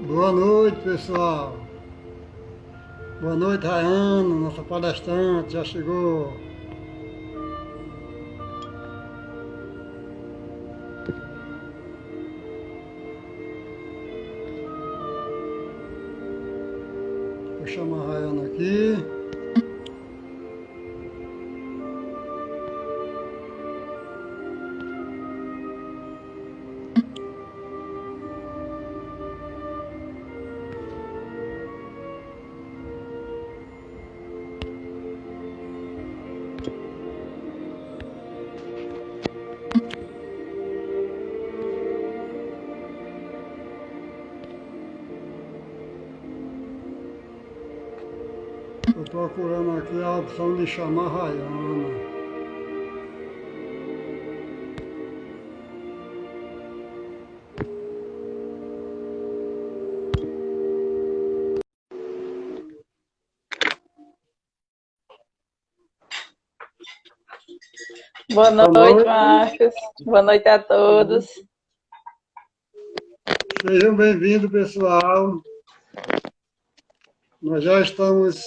Boa noite, pessoal. Boa noite, Rayana, nossa palestrante, já chegou. Vou chamar a Rayana aqui. Estou procurando aqui a opção de chamar a Rayana. Boa Boa noite, noite, Marcos. Boa noite a todos. sejam bem-vindos, pessoal. Nós já estamos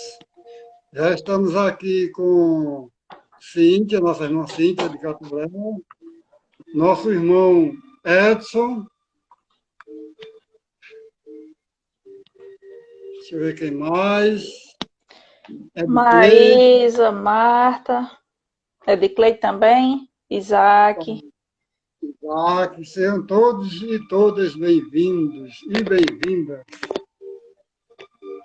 aqui com Cíntia, nossa irmã Cíntia de Catulé, nosso irmão Edson, deixa eu ver quem mais, Edclei, Maísa, Marta, Ediclei também, Isaac, Isaac, sejam todos e todas bem-vindos e bem-vindas.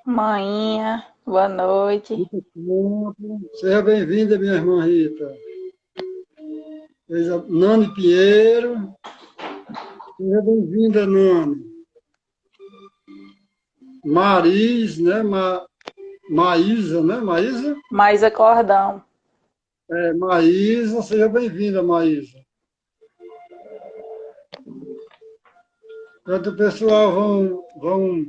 Mainha, boa noite. Muito tempo. Seja bem-vinda, minha irmã Rita. Nani Pinheiro, seja bem-vinda, Nani. Maris, né? Maísa, né? Maísa? Maísa Cordão. Maísa, seja bem-vinda, Maísa. Enquanto o pessoal vão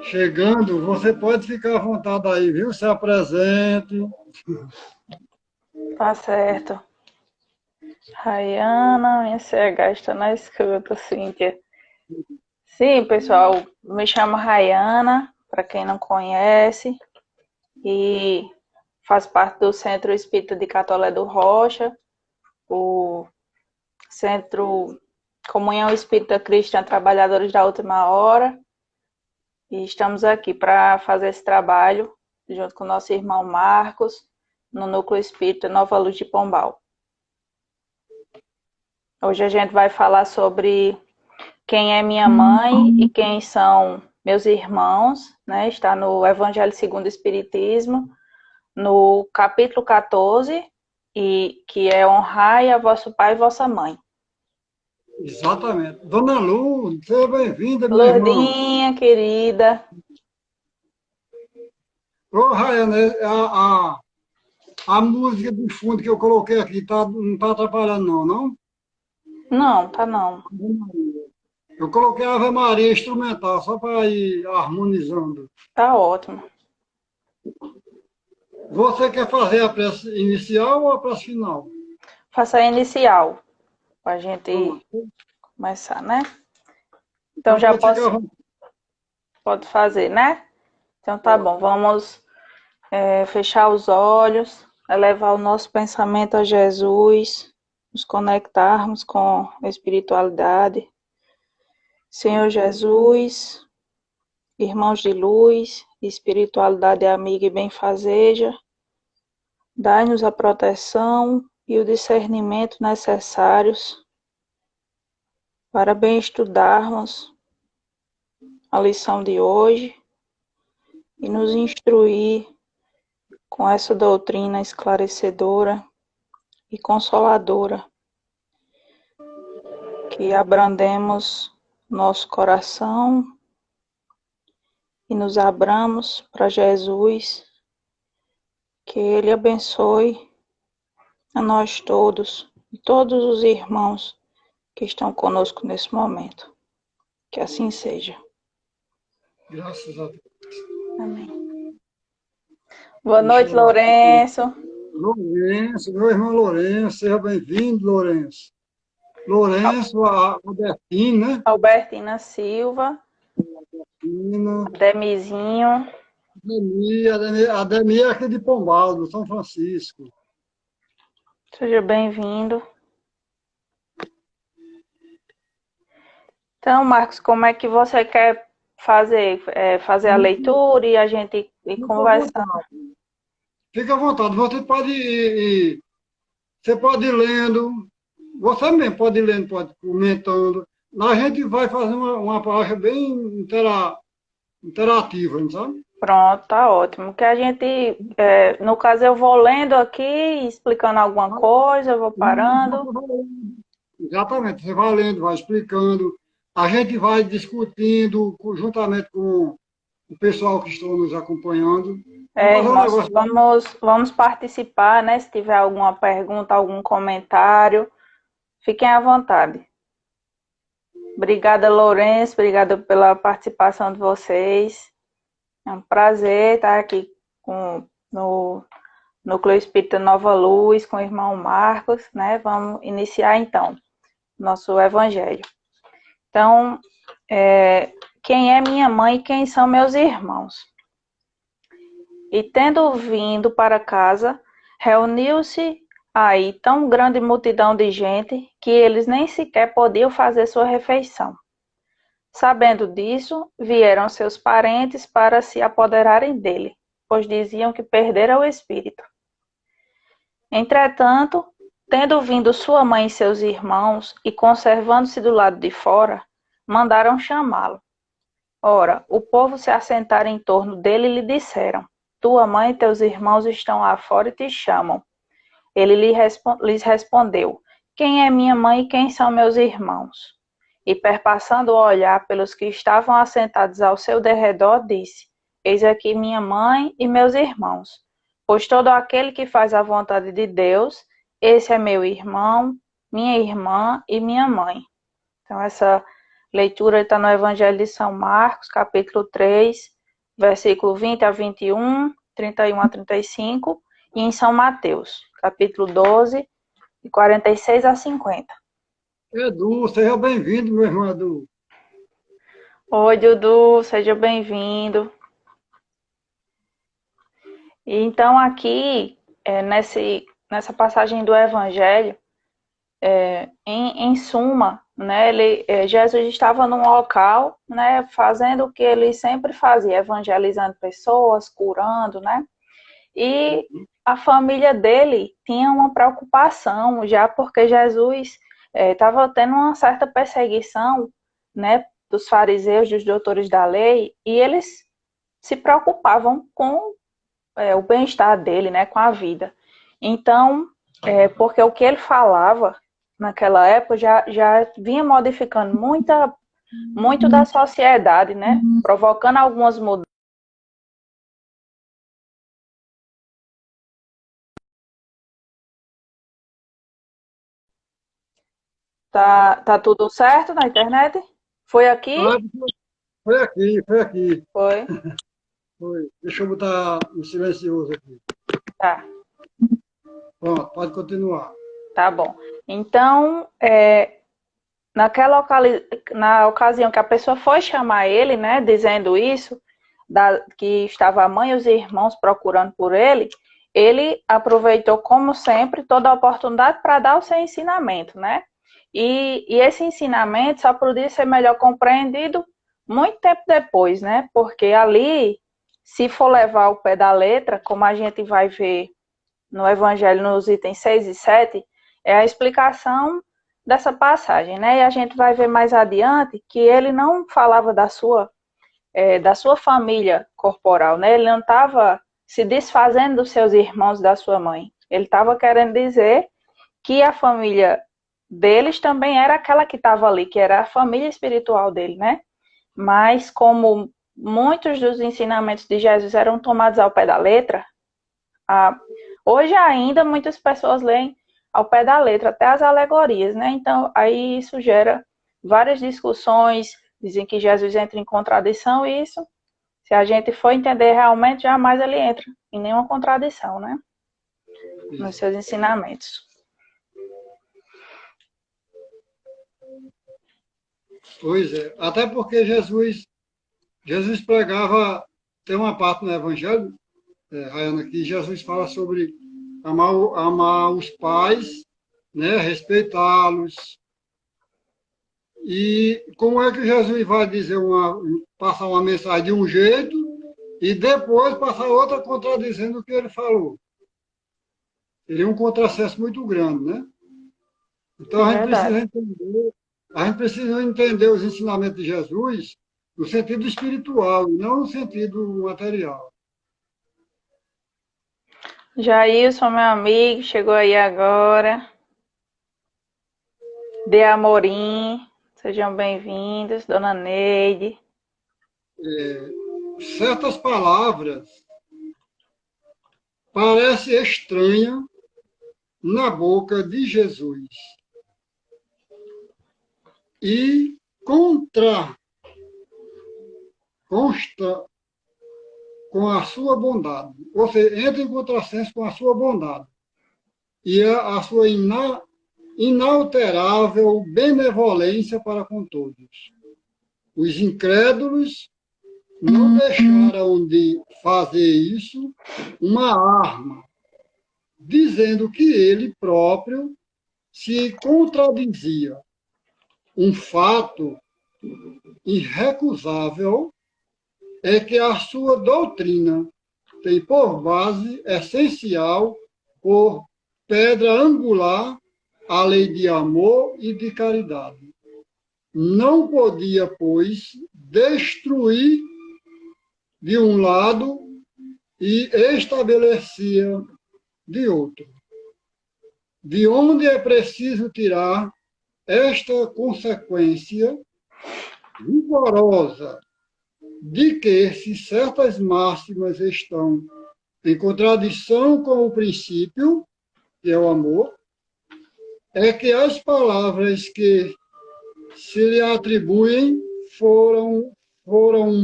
chegando, você pode ficar à vontade aí, viu? Se apresente. Tá certo. Rayana, minha CH está na escuta, Cíntia. Sim, pessoal, me chamo Rayana, para quem não conhece, e faz parte do Centro Espírita de Catolé do Rocha, o Centro Comunhão Espírita Cristã Trabalhadores da Última Hora, e estamos aqui para fazer esse trabalho junto com o nosso irmão Marcos, no Núcleo Espírita Nova Luz de Pombal. Hoje a gente vai falar sobre quem é minha mãe e quem são meus irmãos, né? Está no Evangelho segundo o Espiritismo, no capítulo 14, e que é honrai a vosso pai e vossa mãe. Exatamente. Dona Lu, seja bem-vinda, minha irmã. Lourdinha, querida. Ô, Rayana, a música de fundo que eu coloquei aqui não está atrapalhando, não? Não, tá não. Eu coloquei a Ave Maria instrumental, só para ir harmonizando. Tá ótimo. Você quer fazer a prece inicial ou a prece final? Faça a inicial, pra gente Pronto. começar, né? Então Então já pode ficar à posso, vontade. pode fazer, né? Então tá bom, vamos fechar os olhos, elevar o nosso pensamento a Jesus, nos conectarmos com a espiritualidade. Senhor Jesus, irmãos de luz, espiritualidade amiga e benfazeja, dai-nos a proteção e o discernimento necessários para bem estudarmos a lição de hoje e nos instruir com essa doutrina esclarecedora e consoladora, que abrandemos nosso coração e nos abramos para Jesus, que Ele abençoe a nós todos e todos os irmãos que estão conosco nesse momento. Que assim seja. Graças a Deus. Amém. Boa Deixa noite, eu lá. Lourenço. Lourenço, meu irmão Lourenço, seja bem-vindo, Lourenço. Lourenço, a Albertina, né? Albertina Silva, Albertina, Demizinho. Ademir é aqui de Pombal, do São Francisco. Seja bem-vindo. Então, Marcos, como é que você quer fazer? Fazer a leitura e a gente ir Fica à conversando? vontade. Fica à vontade. Você pode ir lendo, você mesmo pode ir lendo, pode ir comentando. Lá a gente vai fazer uma parte bem interativa, não sabe? Pronto, tá ótimo. Que a gente, no caso, eu vou lendo aqui, explicando alguma coisa, eu vou parando. Exatamente, você vai lendo, vai explicando, a gente vai discutindo juntamente com o pessoal que estão nos acompanhando. Vamos fazer um Irmãos, negócio. vamos participar, né? Se tiver alguma pergunta, algum comentário, fiquem à vontade. Obrigada, Lourenço, obrigada pela participação de vocês. É um prazer estar aqui no Núcleo Espírita Nova Luz, com o irmão Marcos, né? Vamos iniciar então nosso evangelho. Então, quem é minha mãe e quem são meus irmãos? E tendo vindo para casa, reuniu-se aí tão grande multidão de gente que eles nem sequer podiam fazer sua refeição. Sabendo disso, vieram seus parentes para se apoderarem dele, pois diziam que perdera o espírito. Entretanto, tendo vindo sua mãe e seus irmãos, e conservando-se do lado de fora, mandaram chamá-lo. Ora, o povo se assentara em torno dele e lhe disseram: Tua mãe e teus irmãos estão lá fora e te chamam. Ele lhes respondeu: Quem é minha mãe e quem são meus irmãos? E perpassando o olhar pelos que estavam assentados ao seu derredor, disse: Eis aqui minha mãe e meus irmãos. Pois todo aquele que faz a vontade de Deus, esse é meu irmão, minha irmã e minha mãe. Então, essa leitura está no Evangelho de São Marcos, capítulo 3, versículo 20 a 21, 31 a 35, e em São Mateus, capítulo 12, de 46 a 50. Edu, seja bem-vindo, meu irmão Edu. Oi, Dudu, seja bem-vindo. Então, aqui, nessa passagem do Evangelho, em suma, né, Jesus estava num local, né, fazendo o que ele sempre fazia, evangelizando pessoas, curando, né? E a família dele tinha uma preocupação, já porque Jesus estava tendo uma certa perseguição, né, dos fariseus, dos doutores da lei, e eles se preocupavam com o bem-estar dele, né, com a vida. Então, porque o que ele falava naquela época já vinha modificando muito da sociedade, né, provocando algumas mudanças. Tá tudo certo na internet? Foi aqui? Ah, foi aqui, foi aqui. Foi. Foi. Deixa eu botar no silencioso aqui. Tá, Pronto, pode continuar. tá bom. Então, na ocasião que a pessoa foi chamar ele, né, dizendo isso, que estava a mãe e os irmãos procurando por ele, ele aproveitou, como sempre, toda a oportunidade para dar o seu ensinamento, né? E esse ensinamento só podia ser melhor compreendido muito tempo depois, né? Porque ali, se for levar ao pé da letra, como a gente vai ver no Evangelho, nos itens 6 e 7, é a explicação dessa passagem, né? E a gente vai ver mais adiante que ele não falava da sua família corporal, né? Ele não estava se desfazendo dos seus irmãos, da sua mãe. Ele estava querendo dizer que a família deles também era aquela que estava ali, que era a família espiritual dele, né? Mas como muitos dos ensinamentos de Jesus eram tomados ao pé da letra, hoje ainda muitas pessoas leem ao pé da letra, até as alegorias, né? Então, aí isso gera várias discussões, dizem que Jesus entra em contradição, e isso, se a gente for entender realmente, jamais ele entra em nenhuma contradição, né? Nos seus ensinamentos. Pois é. Até porque Jesus pregava, tem uma parte no Evangelho, Rayana, que Jesus fala sobre amar os pais, né, respeitá-los. E como é que Jesus vai passar uma mensagem de um jeito e depois passar outra contradizendo o que ele falou? Seria um contrassenso muito grande, né? Então Verdade. a gente precisa entender os ensinamentos de Jesus no sentido espiritual e não no sentido material. Jailson, meu amigo, chegou aí agora. De Amorim, sejam bem-vindos. Dona Neide. Certas palavras parecem estranhas na boca de Jesus e consta com a sua bondade. Ou seja, entra em contrassenso com a sua bondade e a sua inalterável benevolência para com todos. Os incrédulos não deixaram de fazer isso uma arma, dizendo que ele próprio se contradizia. Um fato irrecusável é que a sua doutrina tem por base essencial, por pedra angular, a lei de amor e de caridade. Não podia, pois, destruir de um lado e estabelecia de outro. De onde é preciso tirar esta consequência rigorosa de que, se certas máximas estão em contradição com o princípio, que é o amor, é que as palavras que se lhe atribuem foram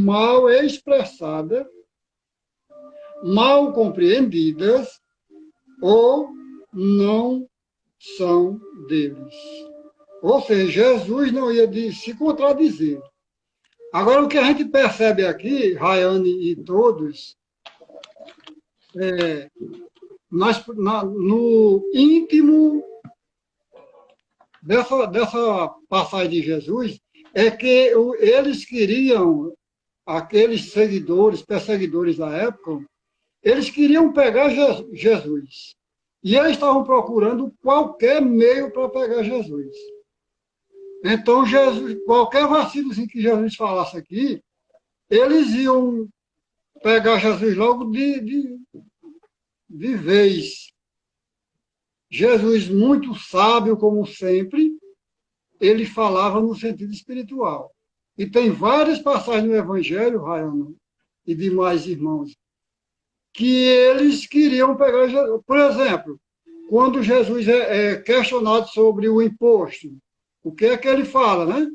mal expressadas, mal compreendidas ou não são deles. Ou seja, Jesus não ia se contradizer. Agora, o que a gente percebe aqui, Rayane e todos, no íntimo dessa passagem de Jesus, é que eles queriam, aqueles seguidores, perseguidores da época, eles queriam pegar Jesus. E eles estavam procurando qualquer meio para pegar Jesus. Então, Jesus, qualquer vacilo assim, que Jesus falasse aqui, eles iam pegar Jesus logo de vez. Jesus, muito sábio, como sempre, ele falava no sentido espiritual. E tem várias passagens no Evangelho, Rayano, e demais irmãos, que eles queriam pegar Jesus. Por exemplo, quando Jesus é questionado sobre o imposto, o que é que ele fala, né?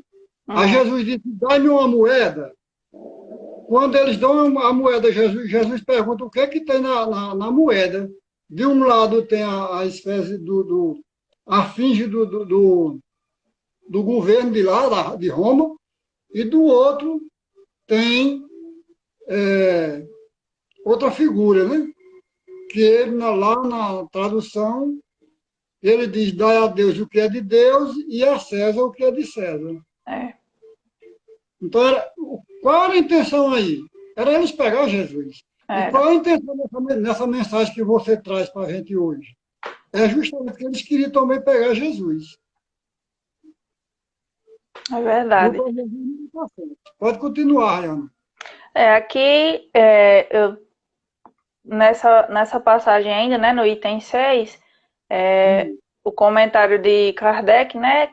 Aí Jesus diz, dá-me uma moeda. Quando eles dão a moeda a Jesus pergunta o que é que tem na moeda. De um lado tem a espécie a finge do governo de lá, de Roma, e do outro tem outra figura, né? Que ele, lá na tradução, ele diz, dá a Deus o que é de Deus e a César o que é de César. É. Então, qual era a intenção aí? Era eles pegar Jesus. E qual é a intenção nessa mensagem que você traz para a gente hoje? É justamente que eles queriam também pegar Jesus. É verdade. Pode continuar, Ana. Aqui, nessa passagem ainda, né, no item 6, o comentário de Kardec, né,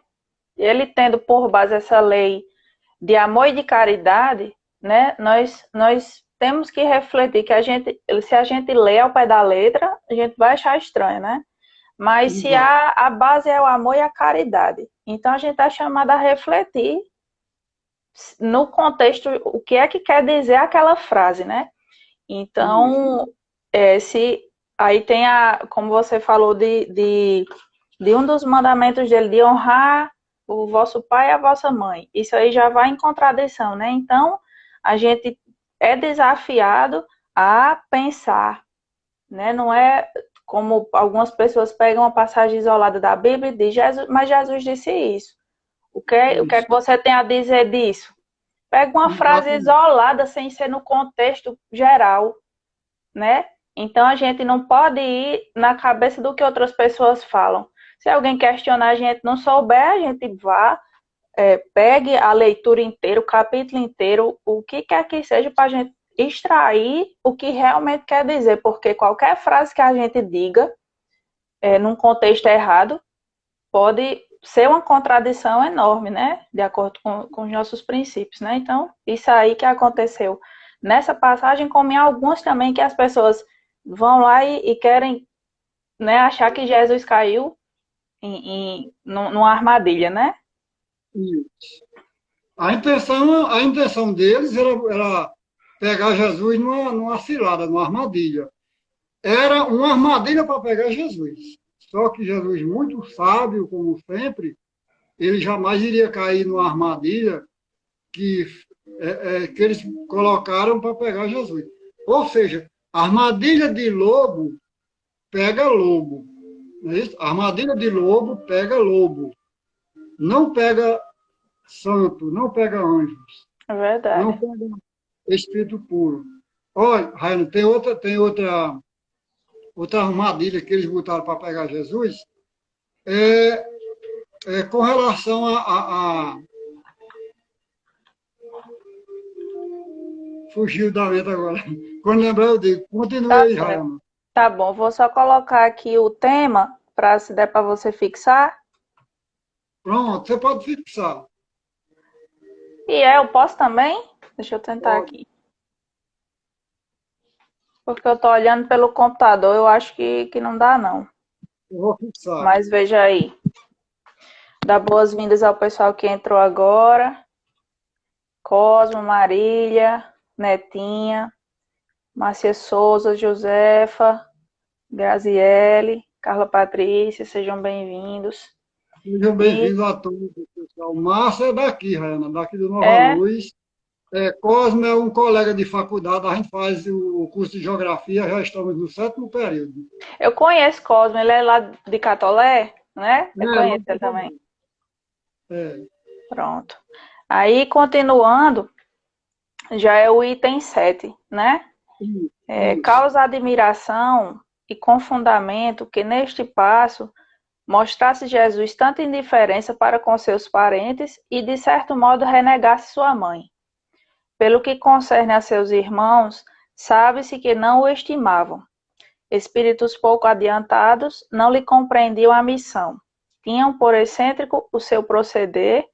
ele tendo por base essa lei de amor e de caridade, né, nós temos que refletir que se a gente lê ao pé da letra, a gente vai achar estranho, né? Mas se a base é o amor e a caridade, então a gente está chamado a refletir no contexto o que é que quer dizer aquela frase, né? Então, aí tem como você falou, de um dos mandamentos dele, de honrar o vosso pai e a vossa mãe. Isso aí já vai em contradição, né? Então, a gente é desafiado a pensar, né? Não é como algumas pessoas pegam uma passagem isolada da Bíblia e diz, Jesus, mas Jesus disse isso. O que é Isso. que você tem a dizer disso? Pega uma frase Exatamente. isolada sem ser no contexto geral, né? Então a gente não pode ir na cabeça do que outras pessoas falam. Se alguém questionar, a gente não souber, a gente vá, pegue a leitura inteira, o capítulo inteiro, o que quer que seja, para a gente extrair o que realmente quer dizer, porque qualquer frase que a gente diga, num contexto errado, pode ser uma contradição enorme, né? De acordo com os nossos princípios, né? Então, isso aí que aconteceu nessa passagem, como em algumas também, que as pessoas vão lá e querem, né, achar que Jesus caiu numa armadilha, né? Isso. A intenção deles era pegar Jesus numa cilada, numa armadilha. Era uma armadilha para pegar Jesus. Só que Jesus, muito sábio, como sempre, ele jamais iria cair numa armadilha que, que eles colocaram para pegar Jesus. Ou seja, armadilha de lobo pega lobo. Não é isso? Armadilha de lobo pega lobo. Não pega santo, não pega anjos, É não verdade. pega espírito puro. Olha, Raino, tem outra armadilha que eles botaram para pegar Jesus, é, com relação fugiu da mente agora. Quando lembrar, eu digo, continue Tá aí, certo. Raino. Tá bom, vou só colocar aqui o tema para se der para você fixar. Pronto, você pode fixar. E eu posso também? Deixa eu tentar Pode, aqui. Porque eu tô olhando pelo computador, eu acho que não dá, não. eu vou fixar. Mas veja aí. Dá boas-vindas ao pessoal que entrou agora. Cosmo, Marília, Netinha, Márcia Souza, Josefa, Graziele, Carla Patrícia, sejam bem-vindos. Sejam E bem-vindos a todos, pessoal. Márcia é daqui, Raina, daqui do Nova é, Luz. Cosme é um colega de faculdade, a gente faz o curso de geografia, já estamos no 7º período. eu conheço Cosmo, ele é lá de Catolé, né? Eu Lá conheço no ele também. Catolé. É, Pronto. Aí, continuando, já é o item 7, né? isso. Causa admiração e com fundamento que neste passo mostrasse Jesus tanta indiferença para com seus parentes e, de certo modo, renegasse sua mãe. Pelo que concerne a seus irmãos, sabe-se que não o estimavam. Espíritos pouco adiantados não lhe compreendiam a missão. Tinham por excêntrico o seu proceder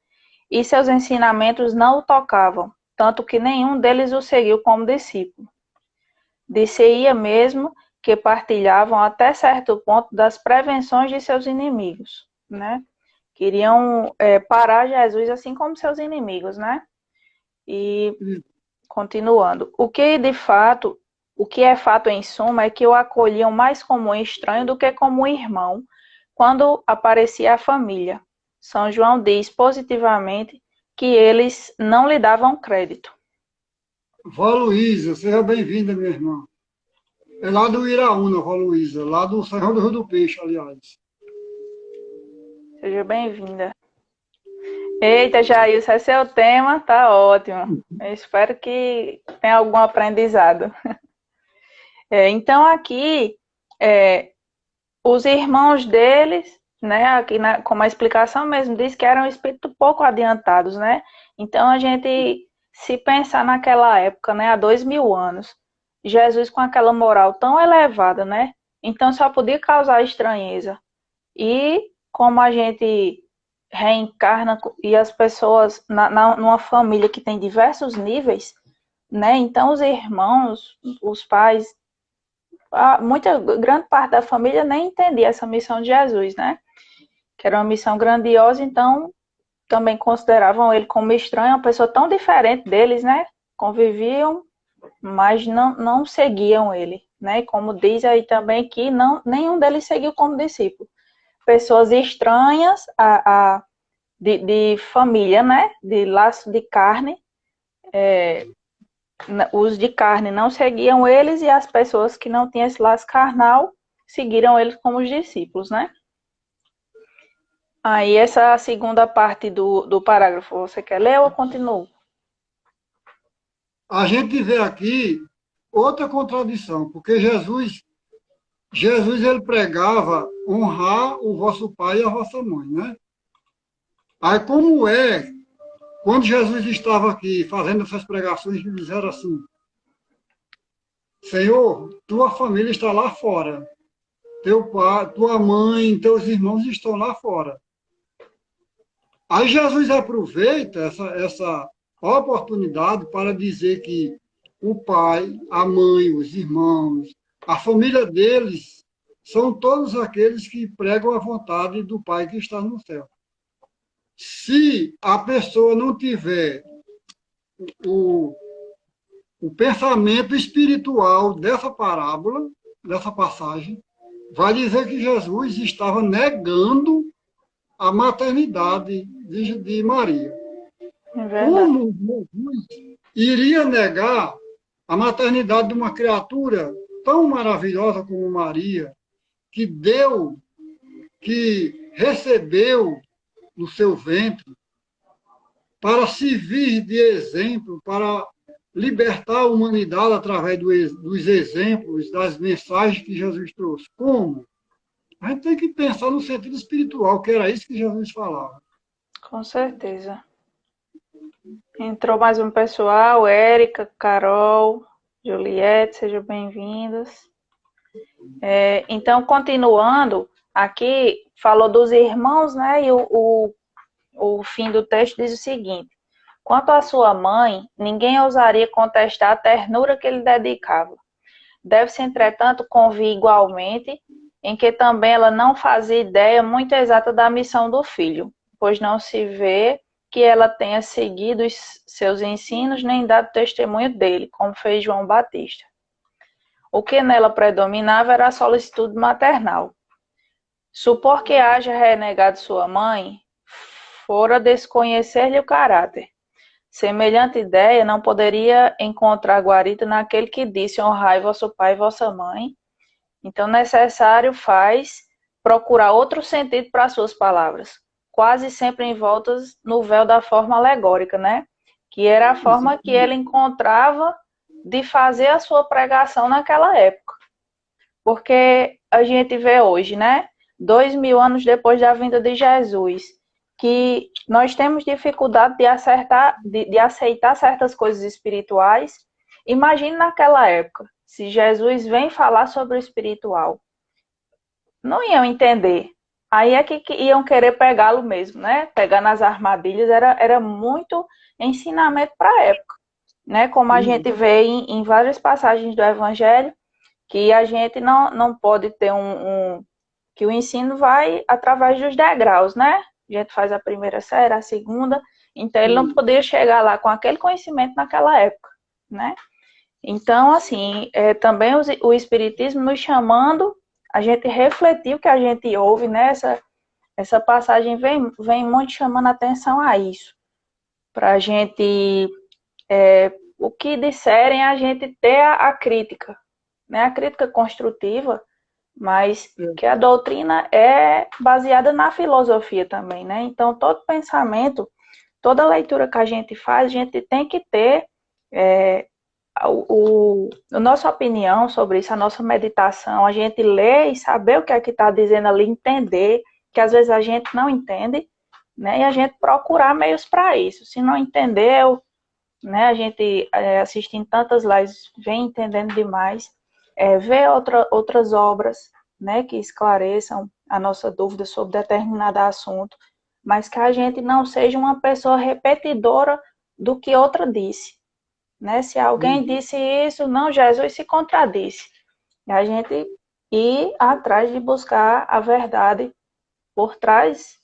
e seus ensinamentos não o tocavam, tanto que nenhum deles o seguiu como discípulo. Dir-se-ia mesmo que partilhavam até certo ponto das prevenções de seus inimigos, né? Queriam parar Jesus assim como seus inimigos, né? E continuando, o que é fato em suma é que o acolhiam mais como um estranho do que como um irmão, quando aparecia a família. São João diz positivamente que eles não lhe davam crédito. Vó Luísa, seja bem-vinda, minha irmã. É lá do Iraúna, Vó Luísa, lá do São João do Rio do Peixe, aliás. Seja bem-vinda. Eita, Jair, esse é seu tema, tá ótimo. Eu espero que tenha algum aprendizado. Então, aqui, os irmãos deles, né, aqui como a explicação mesmo diz que eram espíritos pouco adiantados, né? Então, a gente, se pensar naquela época, né, há 2000 anos, Jesus com aquela moral tão elevada, né? Então, só podia causar estranheza. E como a gente reencarna e as pessoas numa família que tem diversos níveis, né? Então os irmãos, os pais, muita grande parte da família nem entendia essa missão de Jesus, né? Que era uma missão grandiosa, então também consideravam ele como estranho, uma pessoa tão diferente deles, né? Conviviam, mas não seguiam ele, né? Como diz aí também que nenhum deles seguiu como discípulo. Pessoas estranhas de família, né? De laço de carne. Os de carne não seguiam eles e as pessoas que não tinham esse laço carnal seguiram eles como os discípulos, né? Aí essa segunda parte do parágrafo, você quer ler ou eu continuo? A gente vê aqui outra contradição, porque Jesus ele pregava honrar o vosso pai e a vossa mãe, né? Aí como é, quando Jesus estava aqui fazendo essas pregações, ele disseram assim, Senhor, tua família está lá fora, teu pai, tua mãe, teus irmãos estão lá fora. Aí Jesus aproveita essa oportunidade para dizer que o pai, a mãe, os irmãos, a família deles são todos aqueles que pregam a vontade do Pai que está no céu. Se a pessoa não tiver o, o pensamento espiritual dessa parábola, dessa passagem, vai dizer que Jesus estava negando a maternidade de Maria. É verdade. Como Jesus iria negar a maternidade de uma criatura tão maravilhosa como Maria, que deu, que recebeu no seu ventre, para servir de exemplo, para libertar a humanidade através dos exemplos, das mensagens que Jesus trouxe? Como? A gente tem que pensar no sentido espiritual, que era isso que Jesus falava. Com certeza. Entrou mais um pessoal, Érica, Carol, Juliette, sejam bem-vindas. Então, continuando, aqui falou dos irmãos, né? E o fim do texto diz o seguinte: quanto à sua mãe, ninguém ousaria contestar a ternura que ele dedicava. Deve-se, entretanto, convir igualmente em que também ela não fazia ideia muito exata da missão do filho, pois não se vê que ela tenha seguido os seus ensinos nem dado testemunho dele, como fez João Batista. O que nela predominava era a solicitude maternal. Supor que haja renegado sua mãe, fora desconhecer-lhe o caráter. Semelhante ideia não poderia encontrar guarida naquele que disse honrai vosso pai e vossa mãe. Então, necessário faz procurar outro sentido para as suas palavras, quase sempre envoltas no véu da forma alegórica, né? Que era a forma que ele encontrava de fazer a sua pregação naquela época. Porque a gente vê hoje, né? 2000 anos depois da vinda de Jesus, que nós temos dificuldade de aceitar certas coisas espirituais. Imagine naquela época, se Jesus vem falar sobre o espiritual. Não iam entender. Aí é que iam querer pegá-lo mesmo, né? Pegar nas armadilhas era muito ensinamento para a época, né? Como a gente vê em várias passagens do Evangelho, que a gente não pode ter que o ensino vai através dos degraus, né? A gente faz a primeira série, a segunda, então ele não poderia chegar lá com aquele conhecimento naquela época, né? Então, assim, também o Espiritismo nos chamando a gente refletir o que a gente ouve, né? Essa passagem vem muito chamando a atenção a isso, para a gente, o que disserem, a gente ter a crítica, né? A crítica construtiva, mas que a doutrina é baseada na filosofia também, né? Então, todo pensamento, toda leitura que a gente faz, a gente tem que ter a nossa opinião sobre isso, a nossa meditação, a gente ler e saber o que é que está dizendo ali, entender, que às vezes a gente não entende, né? E a gente procurar meios para isso. Se não entendeu, né? A gente assistindo tantas lives, vem entendendo demais. Ver outras obras, né, que esclareçam a nossa dúvida sobre determinado assunto, mas que a gente não seja uma pessoa repetidora do que outra disse. Né? Se alguém disse isso, não, Jesus se contradisse. E a gente ir atrás de buscar a verdade por trás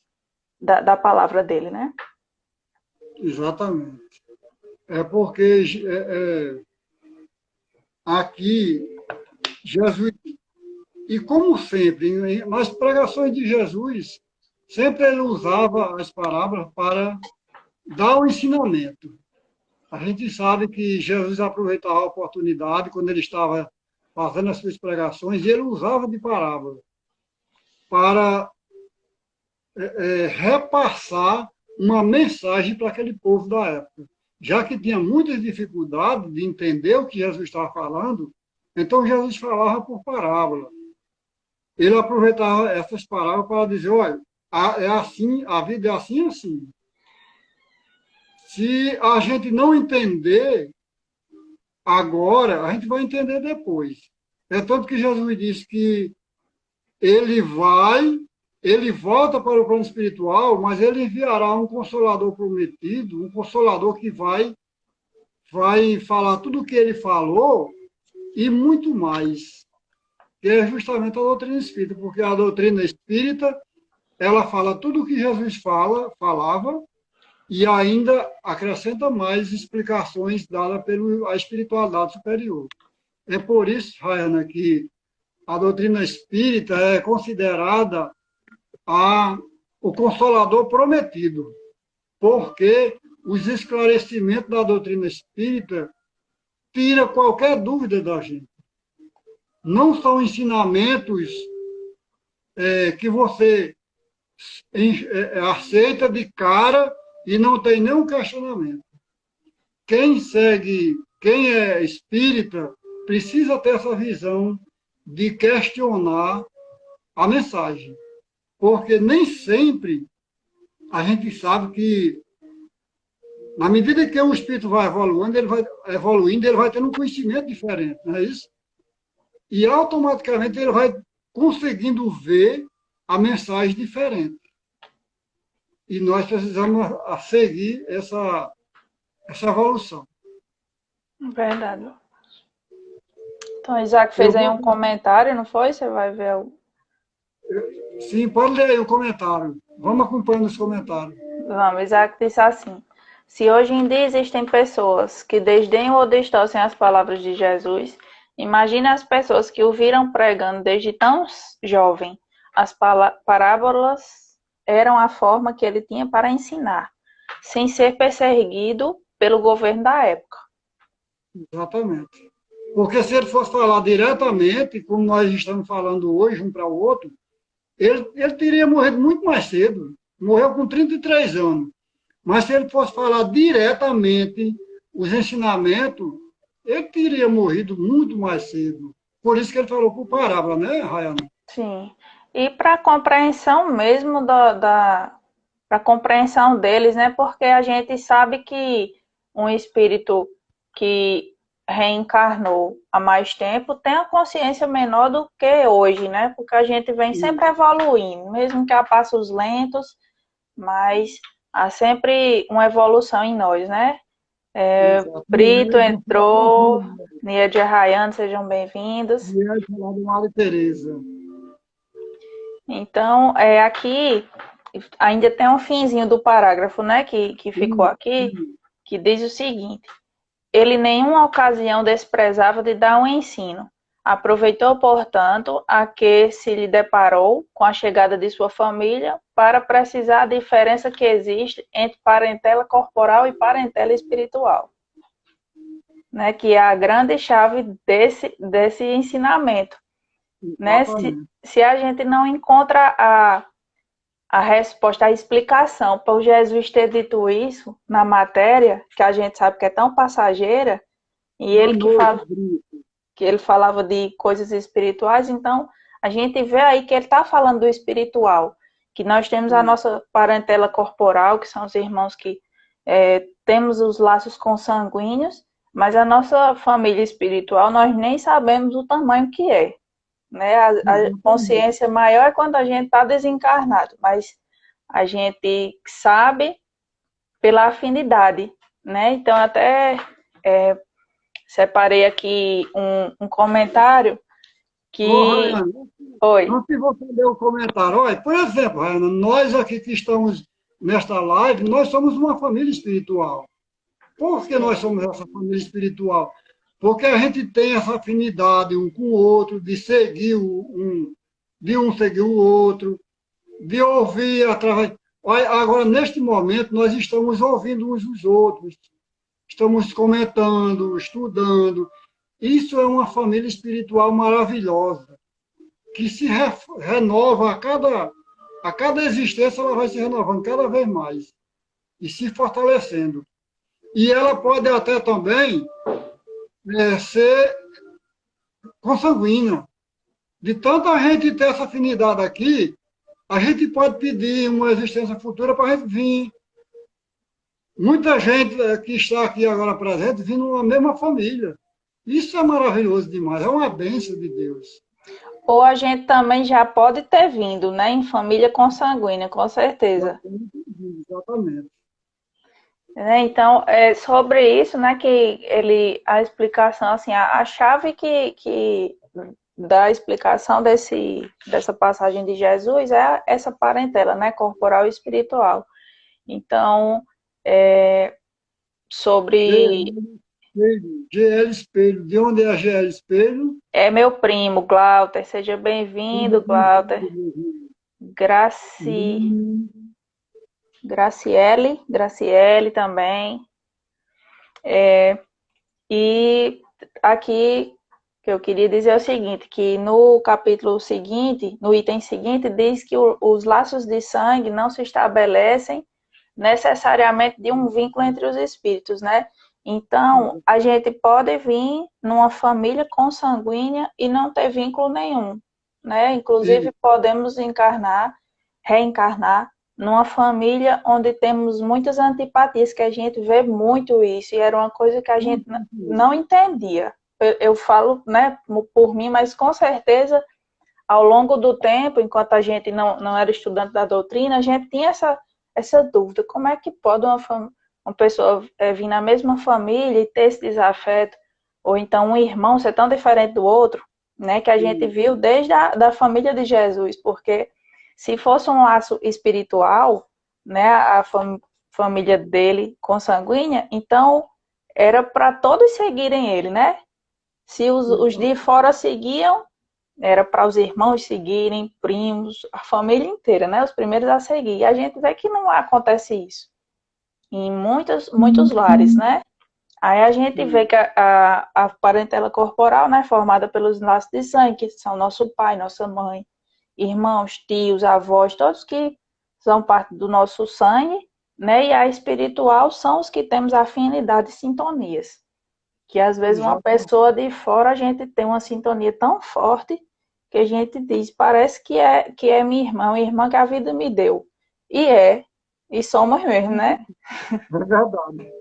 da palavra dele, né? Exatamente. É porque aqui Jesus, e como sempre, nas pregações de Jesus, sempre ele usava as parábolas para dar o ensinamento. A gente sabe que Jesus aproveitava a oportunidade quando ele estava fazendo as suas pregações e ele usava de parábola para repassar uma mensagem para aquele povo da época. Já que tinha muitas dificuldades de entender o que Jesus estava falando, então Jesus falava por parábola. Ele aproveitava essas parábolas para dizer, olha, é assim, a vida é assim, assim. Se a gente não entender agora, a gente vai entender depois. É tanto que Jesus disse que ele volta para o plano espiritual, mas ele enviará um consolador prometido, um consolador que vai falar tudo o que ele falou e muito mais. Que é justamente a doutrina espírita, porque a doutrina espírita, ela fala tudo o que Jesus falava, e ainda acrescenta mais explicações dadas pela espiritualidade superior. É por isso, Rayana, que a doutrina espírita é considerada o consolador prometido, porque os esclarecimentos da doutrina espírita tiram qualquer dúvida da gente. Não são ensinamentos que você aceita de cara e não tem nenhum questionamento. Quem é espírita, precisa ter essa visão de questionar a mensagem. Porque nem sempre a gente sabe que, na medida que o espírito vai evoluindo, ele vai tendo um conhecimento diferente, não é isso? E automaticamente ele vai conseguindo ver a mensagem diferente. E nós precisamos seguir essa evolução. Verdade. Então, Isaac fez aí um comentário, não foi? Você vai ver o... Sim, pode ler aí o comentário. Vamos acompanhando os comentários. Vamos, Isaac disse assim: se hoje em dia existem pessoas que desdenham ou distorcem as palavras de Jesus, imagine as pessoas que o viram pregando desde tão jovem. As parábolas eram a forma que ele tinha para ensinar, sem ser perseguido pelo governo da época. Exatamente. Porque se ele fosse falar diretamente, como nós estamos falando hoje, um para o outro, ele teria morrido muito mais cedo. Morreu com 33 anos. Mas se ele fosse falar diretamente os ensinamentos, ele teria morrido muito mais cedo. Por isso que ele falou por parábola, né, Rayana? Sim. E para a compreensão mesmo para a compreensão deles, né? Porque a gente sabe que um espírito que reencarnou há mais tempo tem a consciência menor do que hoje, né? Porque a gente vem sempre evoluindo, mesmo que a passos lentos, mas há sempre uma evolução em nós, né? Brito entrou, Nia de Arraiano, sejam bem-vindos. Nia de Maria Tereza. Então, aqui ainda tem um finzinho do parágrafo, né, que ficou aqui, que diz o seguinte: ele em nenhuma ocasião desprezava de dar um ensino. Aproveitou, portanto, a que se lhe deparou com a chegada de sua família para precisar da diferença que existe entre parentela corporal e parentela espiritual, né, que é a grande chave desse ensinamento. Né? Se a gente não encontra a resposta, a explicação para Jesus ter dito isso na matéria, que a gente sabe que é tão passageira, e que ele falava de coisas espirituais, então a gente vê aí que ele está falando do espiritual, que nós temos a nossa parentela corporal, que são os irmãos que temos os laços consanguíneos, mas a nossa família espiritual nós nem sabemos o tamanho que é. Né? A consciência maior é quando a gente está desencarnado, mas a gente sabe pela afinidade, né? Então até separei aqui um comentário que... Rayana, Oi. Antes de você ler o comentário, olha, por exemplo, Rayana, nós aqui que estamos nesta live, nós somos uma família espiritual. Por que nós somos essa família espiritual? Porque a gente tem essa afinidade um com o outro, de seguir de um seguir o outro. de ouvir através. Olha, agora, neste momento, nós estamos ouvindo uns os outros, estamos comentando, estudando. Isso é uma família espiritual maravilhosa, que se renova a cada existência, ela vai se renovando cada vez mais e se fortalecendo. E ela pode até também ser consanguínea. De tanta gente ter essa afinidade aqui, a gente pode pedir uma existência futura para a gente vir. Muita gente que está aqui agora presente vindo uma mesma família. Isso é maravilhoso demais, é uma bênção de Deus. Ou a gente também já pode ter vindo, né? Em família consanguínea, com certeza. Exatamente. Então, é sobre isso, né, que a explicação, assim, a chave que da explicação dessa passagem de Jesus é essa parentela, né, corporal e espiritual. Então, sobre... GL Espelho. De onde é a GL Espelho? É meu primo, Glauter. Seja bem-vindo, Glauter. Graciele também. E aqui que eu queria dizer é o seguinte, que no capítulo seguinte, no item seguinte, diz que os laços de sangue não se estabelecem necessariamente de um vínculo entre os espíritos, né? Então, a gente pode vir numa família consanguínea e não ter vínculo nenhum, né? Inclusive, podemos reencarnar numa família onde temos muitas antipatias, que a gente vê muito isso, e era uma coisa que a gente não entendia. Eu falo, né, por mim, mas com certeza, ao longo do tempo, enquanto a gente não era estudante da doutrina, a gente tinha essa dúvida, como é que pode uma pessoa vir na mesma família e ter esse desafeto, ou então um irmão ser tão diferente do outro, né, que a gente viu desde da família de Jesus, porque se fosse um laço espiritual, né, a família dele consanguínea, então era para todos seguirem ele, né? Se os de fora seguiam, era para os irmãos seguirem, primos, a família inteira, né? Os primeiros a seguir. E a gente vê que não acontece isso em muitos lares, né? Aí a gente vê que a parentela corporal, né, formada pelos laços de sangue, que são nosso pai, nossa mãe, irmãos, tios, avós, todos que são parte do nosso sangue, né? E a espiritual são os que temos afinidade e sintonias. Que às vezes uma pessoa de fora a gente tem uma sintonia tão forte que a gente diz, parece que é minha irmã que a vida me deu. E somos mesmo, né? É verdade.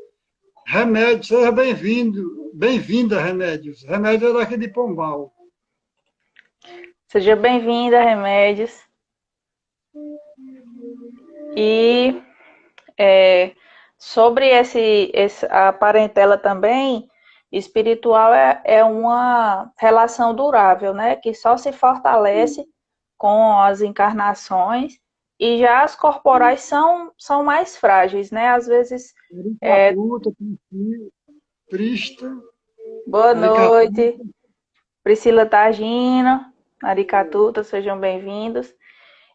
Remédio, seja bem-vindo, bem-vinda, Remédios. Remédio é daqui de Pombal. Seja bem-vinda, Remédios. E sobre a parentela também, espiritual é uma relação durável, né? Que só se fortalece com as encarnações, e já as corporais são mais frágeis, né? Às vezes. Prista. Boa noite, Priscila Tagino, Aricatuta, sejam bem-vindos.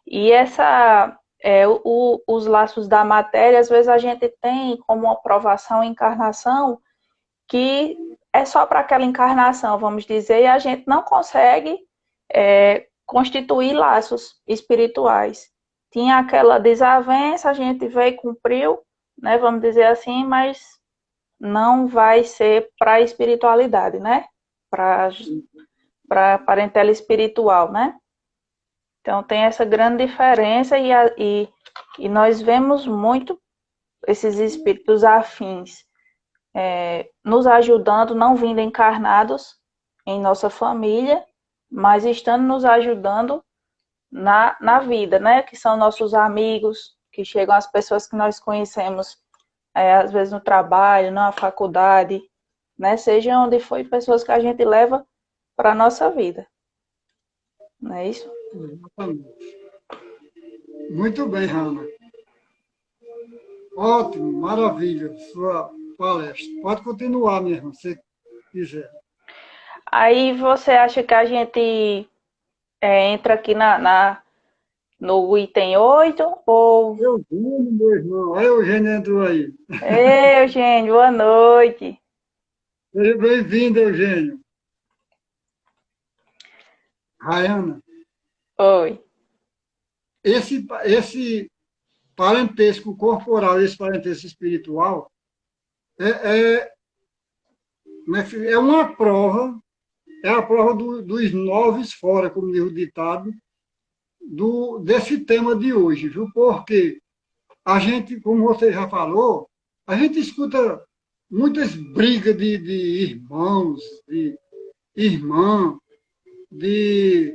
E os laços da matéria, às vezes a gente tem como uma provação a encarnação que é só para aquela encarnação, vamos dizer, e a gente não consegue constituir laços espirituais. Tinha aquela desavença, a gente veio e cumpriu, né, vamos dizer assim, mas não vai ser para a espiritualidade, né? Para a parentela espiritual, né? Então tem essa grande diferença e nós vemos muito esses espíritos afins nos ajudando, não vindo encarnados em nossa família, mas estando nos ajudando na vida, né? Que são nossos amigos, que chegam as pessoas que nós conhecemos, às vezes no trabalho, na faculdade, né? Seja onde foi, pessoas que a gente leva para a nossa vida. Não é isso? Muito bem, Rana. Ótimo, maravilha, sua palestra. Pode continuar, minha irmã, se quiser. Aí você acha que a gente entra aqui no item 8 ou... Eugênio, meu irmão. Olha, o Eugênio entrou aí. Ei, Eugênio, boa noite. Seja bem-vindo, Eugênio. Rayana, Oi. esse parentesco corporal, esse parentesco espiritual, é, é uma prova, é a prova dos 9 fora, como diz o ditado, desse tema de hoje, viu? Porque a gente, como você já falou, a gente escuta muitas brigas de irmãos, de irmã, de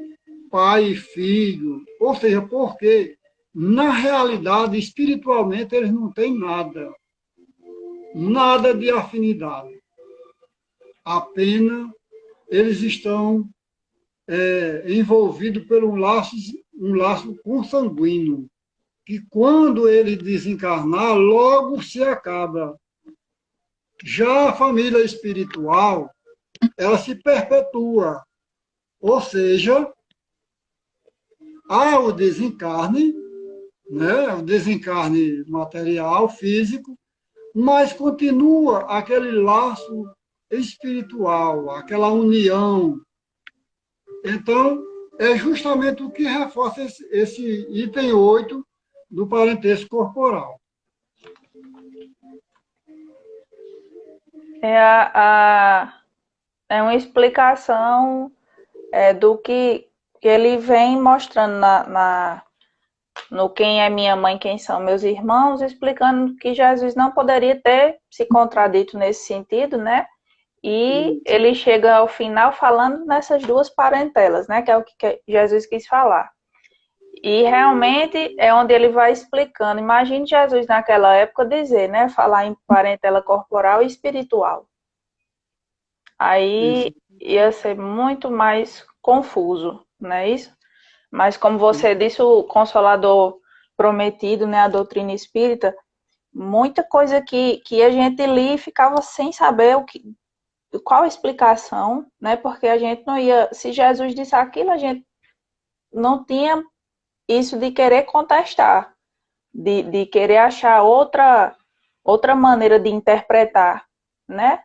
pai e filho, ou seja, porque na realidade, espiritualmente, eles não têm nada, nada de afinidade. Apenas eles estão envolvidos por um laço consanguíneo, que quando ele desencarnar, logo se acaba. Já a família espiritual, ela se perpetua, ou seja, há o desencarne, né, o desencarne material, físico, mas continua aquele laço espiritual, aquela união. Então, é justamente o que reforça esse item 8 do parentesco corporal. É uma explicação do que ele vem mostrando no quem é minha mãe, quem são meus irmãos, explicando que Jesus não poderia ter se contradito nesse sentido, né? E ele chega ao final falando nessas duas parentelas, né? Que é o que Jesus quis falar. E realmente é onde ele vai explicando. Imagine Jesus naquela época dizer, né? Falar em parentela corporal e espiritual. Aí ia ser muito mais confuso, não é isso? Mas como você disse, o Consolador Prometido, né? A doutrina espírita, muita coisa que a gente lia e ficava sem saber qual a explicação, né? Porque a gente não ia... Se Jesus disse aquilo, a gente não tinha isso de querer contestar, de querer achar outra maneira de interpretar, né?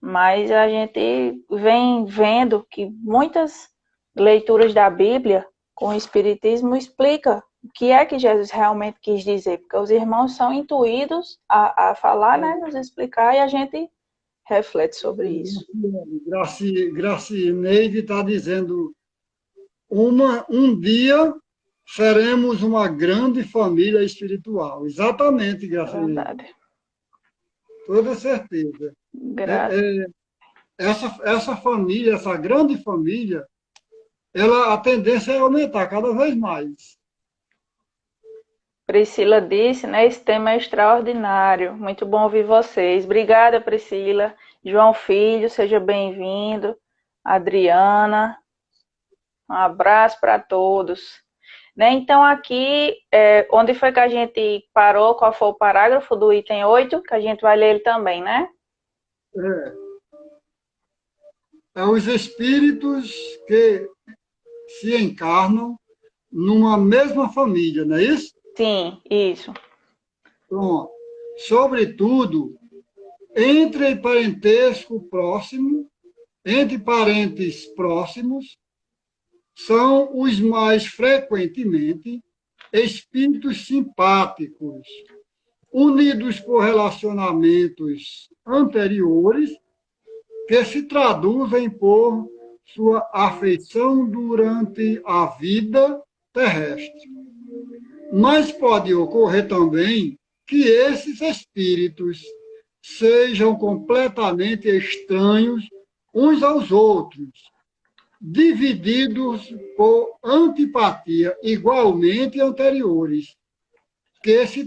Mas a gente vem vendo que muitas leituras da Bíblia com o Espiritismo explica o que é que Jesus realmente quis dizer, porque os irmãos são intuídos a falar, né? Nos explicar e a gente reflete sobre isso. Gracineide está dizendo, um dia seremos uma grande família espiritual. Exatamente, Gracineide. Verdade. Toda certeza. Essa família, essa grande família, a tendência é aumentar cada vez mais. Priscila disse, né? Esse tema é extraordinário. Muito bom ouvir vocês. Obrigada, Priscila. João Filho, seja bem-vindo. Adriana, um abraço para todos. Né? Então, aqui, onde foi que a gente parou? Qual foi o parágrafo do item 8? Que a gente vai ler ele também, né? É os espíritos que se encarnam numa mesma família, não é isso? Sim, isso. Pronto. Sobretudo, entre parentesco próximo, entre parentes próximos, são os mais frequentemente espíritos simpáticos, unidos por relacionamentos anteriores, que se traduzem por sua afeição durante a vida terrestre. Mas pode ocorrer também que esses espíritos sejam completamente estranhos uns aos outros, divididos por antipatia igualmente anteriores, que se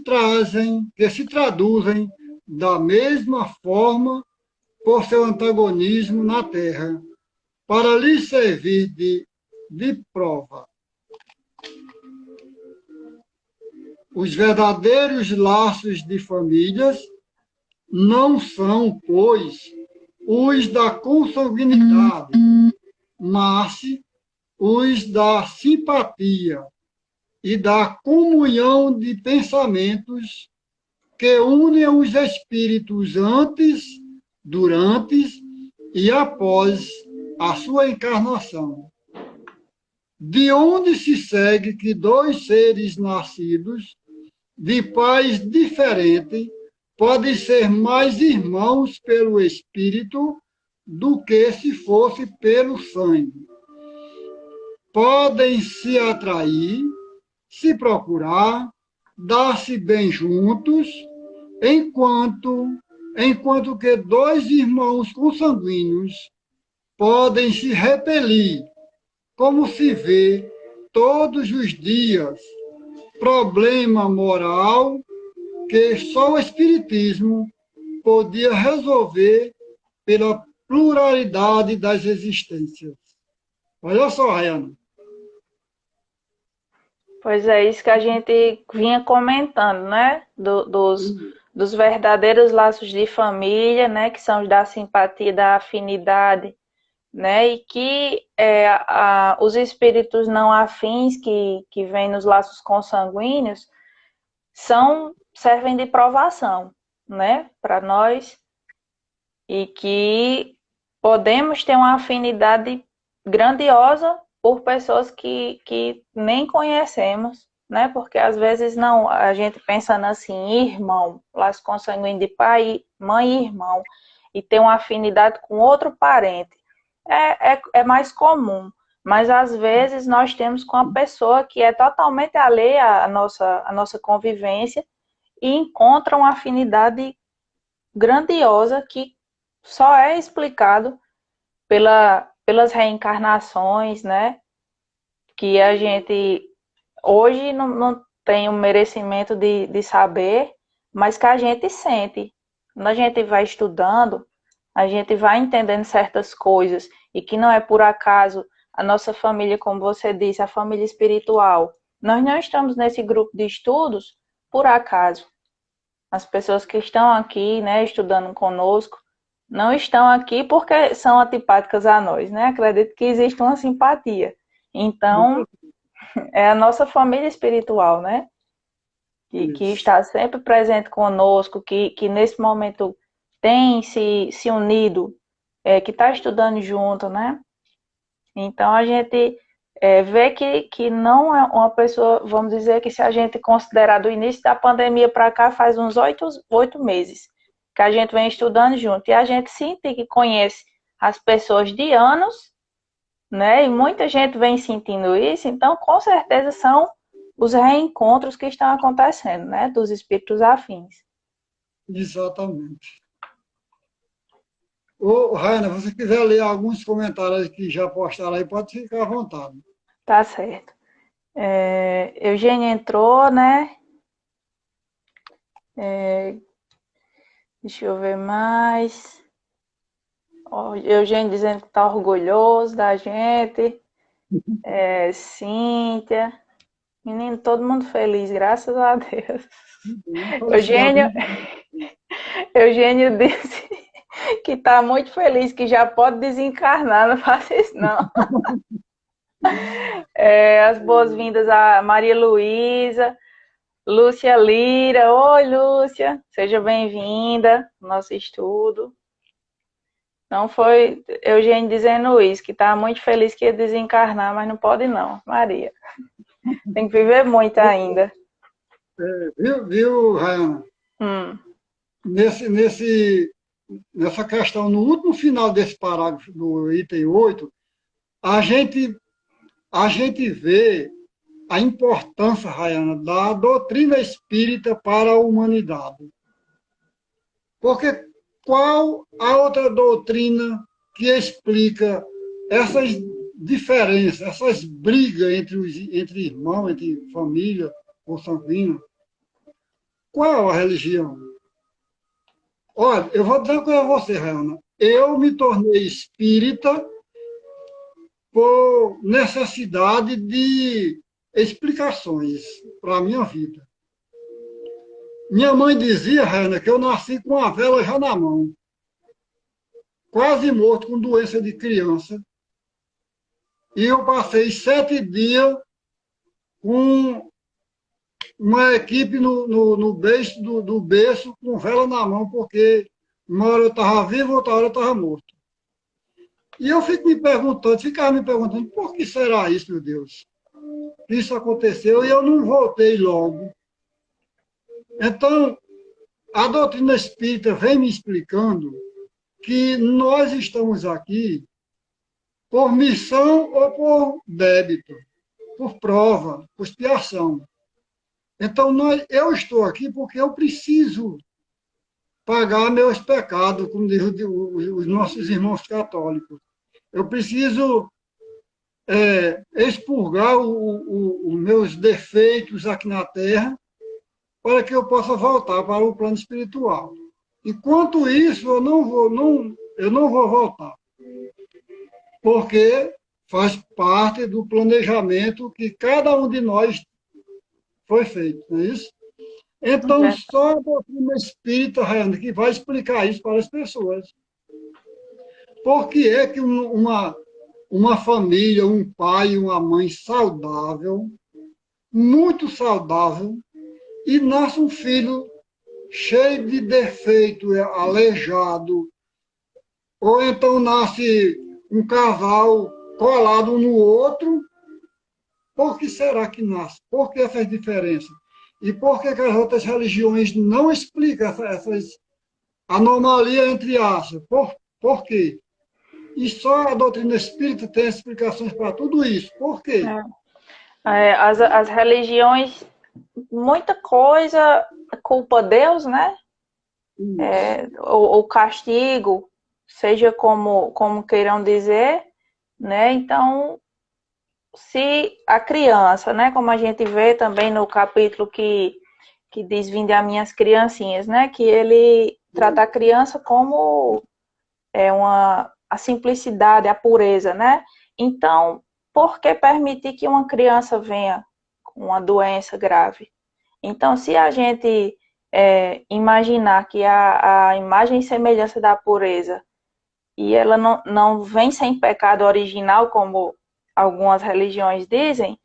traduzem da mesma forma por seu antagonismo na Terra, para lhe servir de prova. Os verdadeiros laços de famílias não são, pois, os da consanguinidade, mas os da simpatia, e da comunhão de pensamentos que unem os espíritos antes, durante e após a sua encarnação. De onde se segue que dois seres nascidos de pais diferentes podem ser mais irmãos pelo espírito do que se fosse pelo sangue. Podem se atrair, se procurar, dar-se bem juntos, enquanto que dois irmãos consanguíneos podem se repelir, como se vê todos os dias, problema moral que só o Espiritismo podia resolver pela pluralidade das existências. Olha só, Rayana. Pois é, isso que a gente vinha comentando, né? Dos verdadeiros laços de família, né? Que são os da simpatia, da afinidade, né? E que os espíritos não afins que vêm nos laços consanguíneos servem de provação, né? Para nós, e que podemos ter uma afinidade grandiosa por pessoas que nem conhecemos, né? Porque às vezes não, a gente pensando assim, irmão, laço consanguíneo de pai, mãe e irmão, e ter uma afinidade com outro parente, é mais comum. Mas às vezes nós temos com uma pessoa que é totalmente alheia à nossa convivência e encontra uma afinidade grandiosa que só é explicado pelas reencarnações, né? Que a gente hoje não tem o merecimento de saber, mas que a gente sente. Quando a gente vai estudando, a gente vai entendendo certas coisas e que não é por acaso a nossa família, como você disse, a família espiritual. Nós não estamos nesse grupo de estudos por acaso. As pessoas que estão aqui, né, estudando conosco, não estão aqui porque são antipáticas a nós, né? Acredito que existe uma simpatia. Então, é a nossa família espiritual, né? Que está sempre presente conosco, que nesse momento tem se unido, que está estudando junto, né? Então, a gente vê que não é uma pessoa, vamos dizer que se a gente considerar do início da pandemia para cá, faz uns 8 meses que a gente vem estudando junto. E a gente sente que conhece as pessoas de anos, né? E muita gente vem sentindo isso, então com certeza são os reencontros que estão acontecendo, né? Dos espíritos afins. Exatamente. Ô, Raina, se você quiser ler alguns comentários que já postaram aí, pode ficar à vontade. Tá certo. Eugênia entrou, né? Deixa eu ver mais. Eugênio dizendo que está orgulhoso da gente. Cíntia. Menino, todo mundo feliz, graças a Deus. Eugênio disse que está muito feliz, que já pode desencarnar, não faça isso não. As boas-vindas a Maria Luísa, Lúcia Lira. Oi, Lúcia, seja bem-vinda ao nosso estudo. Não foi Eugênio dizendo isso, que está muito feliz que ia desencarnar, mas não pode não, Maria. Tem que viver muito ainda. Viu, Rayana? Nessa questão, no último final desse parágrafo do item 8, a gente vê a importância, Rayana, da doutrina espírita para a humanidade. Porque qual a outra doutrina que explica essas diferenças, essas brigas entre irmãos, entre família consanguínea? Qual a religião? Olha, eu vou dizer uma coisa a você, Rayana. Eu me tornei espírita por necessidade de explicações para a minha vida. Minha mãe dizia, Rayana, que eu nasci com a vela já na mão, quase morto com doença de criança, e eu passei 7 dias com uma equipe no berço, do berço com vela na mão, porque uma hora eu estava vivo, outra hora eu estava morto. E eu ficava me perguntando, por que será isso, meu Deus? Isso aconteceu e eu não voltei logo. Então, a doutrina espírita vem me explicando que nós estamos aqui por missão ou por débito, por prova, por expiação. Então, eu estou aqui porque eu preciso pagar meus pecados, como diz os nossos irmãos católicos. Eu preciso expurgar os meus defeitos aqui na Terra para que eu possa voltar para o plano espiritual. Enquanto isso, eu não vou voltar, porque faz parte do planejamento que cada um de nós foi feito, não é isso? Então, só a doutrina espírita, Raiane, que vai explicar isso para as pessoas. Por que é que uma família, um pai e uma mãe saudável, muito saudável, e nasce um filho cheio de defeito, aleijado, ou então nasce um casal colado um no outro, por que será que nasce? Por que essas diferenças? E por que as outras religiões não explicam essas anomalias entre aspas? Por quê? E só a doutrina espírita tem explicações para tudo isso. Por quê? As religiões, muita coisa culpa Deus, né? O castigo, seja como queiram dizer, né? Então, se a criança, né? Como a gente vê também no capítulo que diz vinde a minhas criancinhas, né? Que ele trata a criança como a simplicidade, a pureza, né? Então, por que permitir que uma criança venha com uma doença grave? Então, se a gente imaginar que a imagem e semelhança da pureza e ela não vem sem pecado original, como algumas religiões dizem,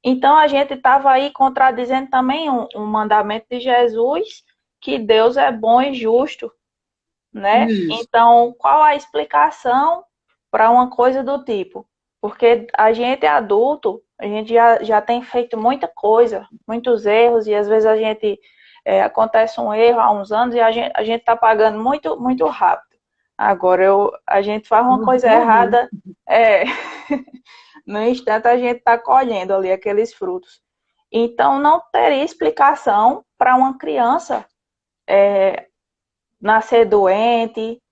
então a gente estava aí contradizendo também um mandamento de Jesus, que Deus é bom e justo, né? Isso. Então, qual a explicação para uma coisa do tipo? Porque a gente é adulto, a gente já tem feito muita coisa, muitos erros, e às vezes acontece um erro há uns anos e a gente está pagando muito, muito rápido. Agora, a gente faz uma coisa errada, no instante a gente está colhendo ali aqueles frutos. Então, não teria explicação para uma criança nascer doente,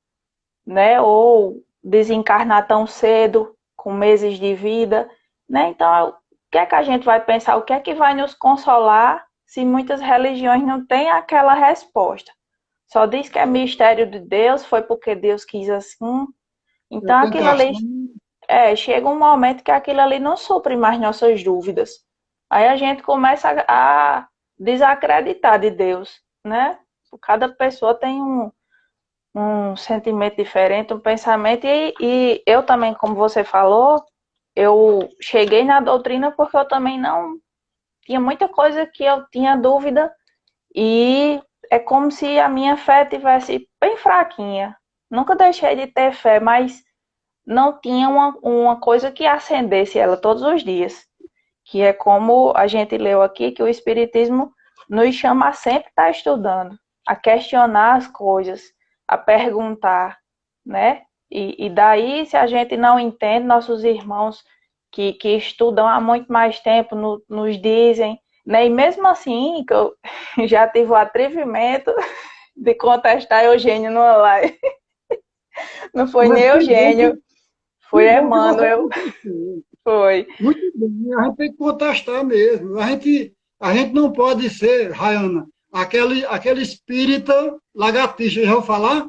né? Ou desencarnar tão cedo, com meses de vida, né? Então, o que é que a gente vai pensar? O que é que vai nos consolar se muitas religiões não têm aquela resposta? Só diz que é mistério de Deus, foi porque Deus quis assim. Então, aquilo ali chega um momento que aquilo ali não supre mais nossas dúvidas. Aí a gente começa a desacreditar de Deus, né? Cada pessoa tem um sentimento diferente, um pensamento, e eu também, como você falou, eu cheguei na doutrina porque eu também não tinha muita coisa que eu tinha dúvida, e é como se a minha fé tivesse bem fraquinha. Nunca deixei de ter fé, mas não tinha uma coisa que acendesse ela todos os dias, que é como a gente leu aqui, que o Espiritismo nos chama a sempre estar estudando, a questionar as coisas, a perguntar, né? E daí, se a gente não entende, nossos irmãos que estudam há muito mais tempo nos dizem, né? E mesmo assim, que eu já tive o atrevimento de contestar Eugênio numa live. Não foi nem Eugênio, foi Emmanuel. Foi. Muito bem, a gente tem que contestar mesmo. A gente não pode ser, Rayana, aquele espírita lagartixa, já vou falar?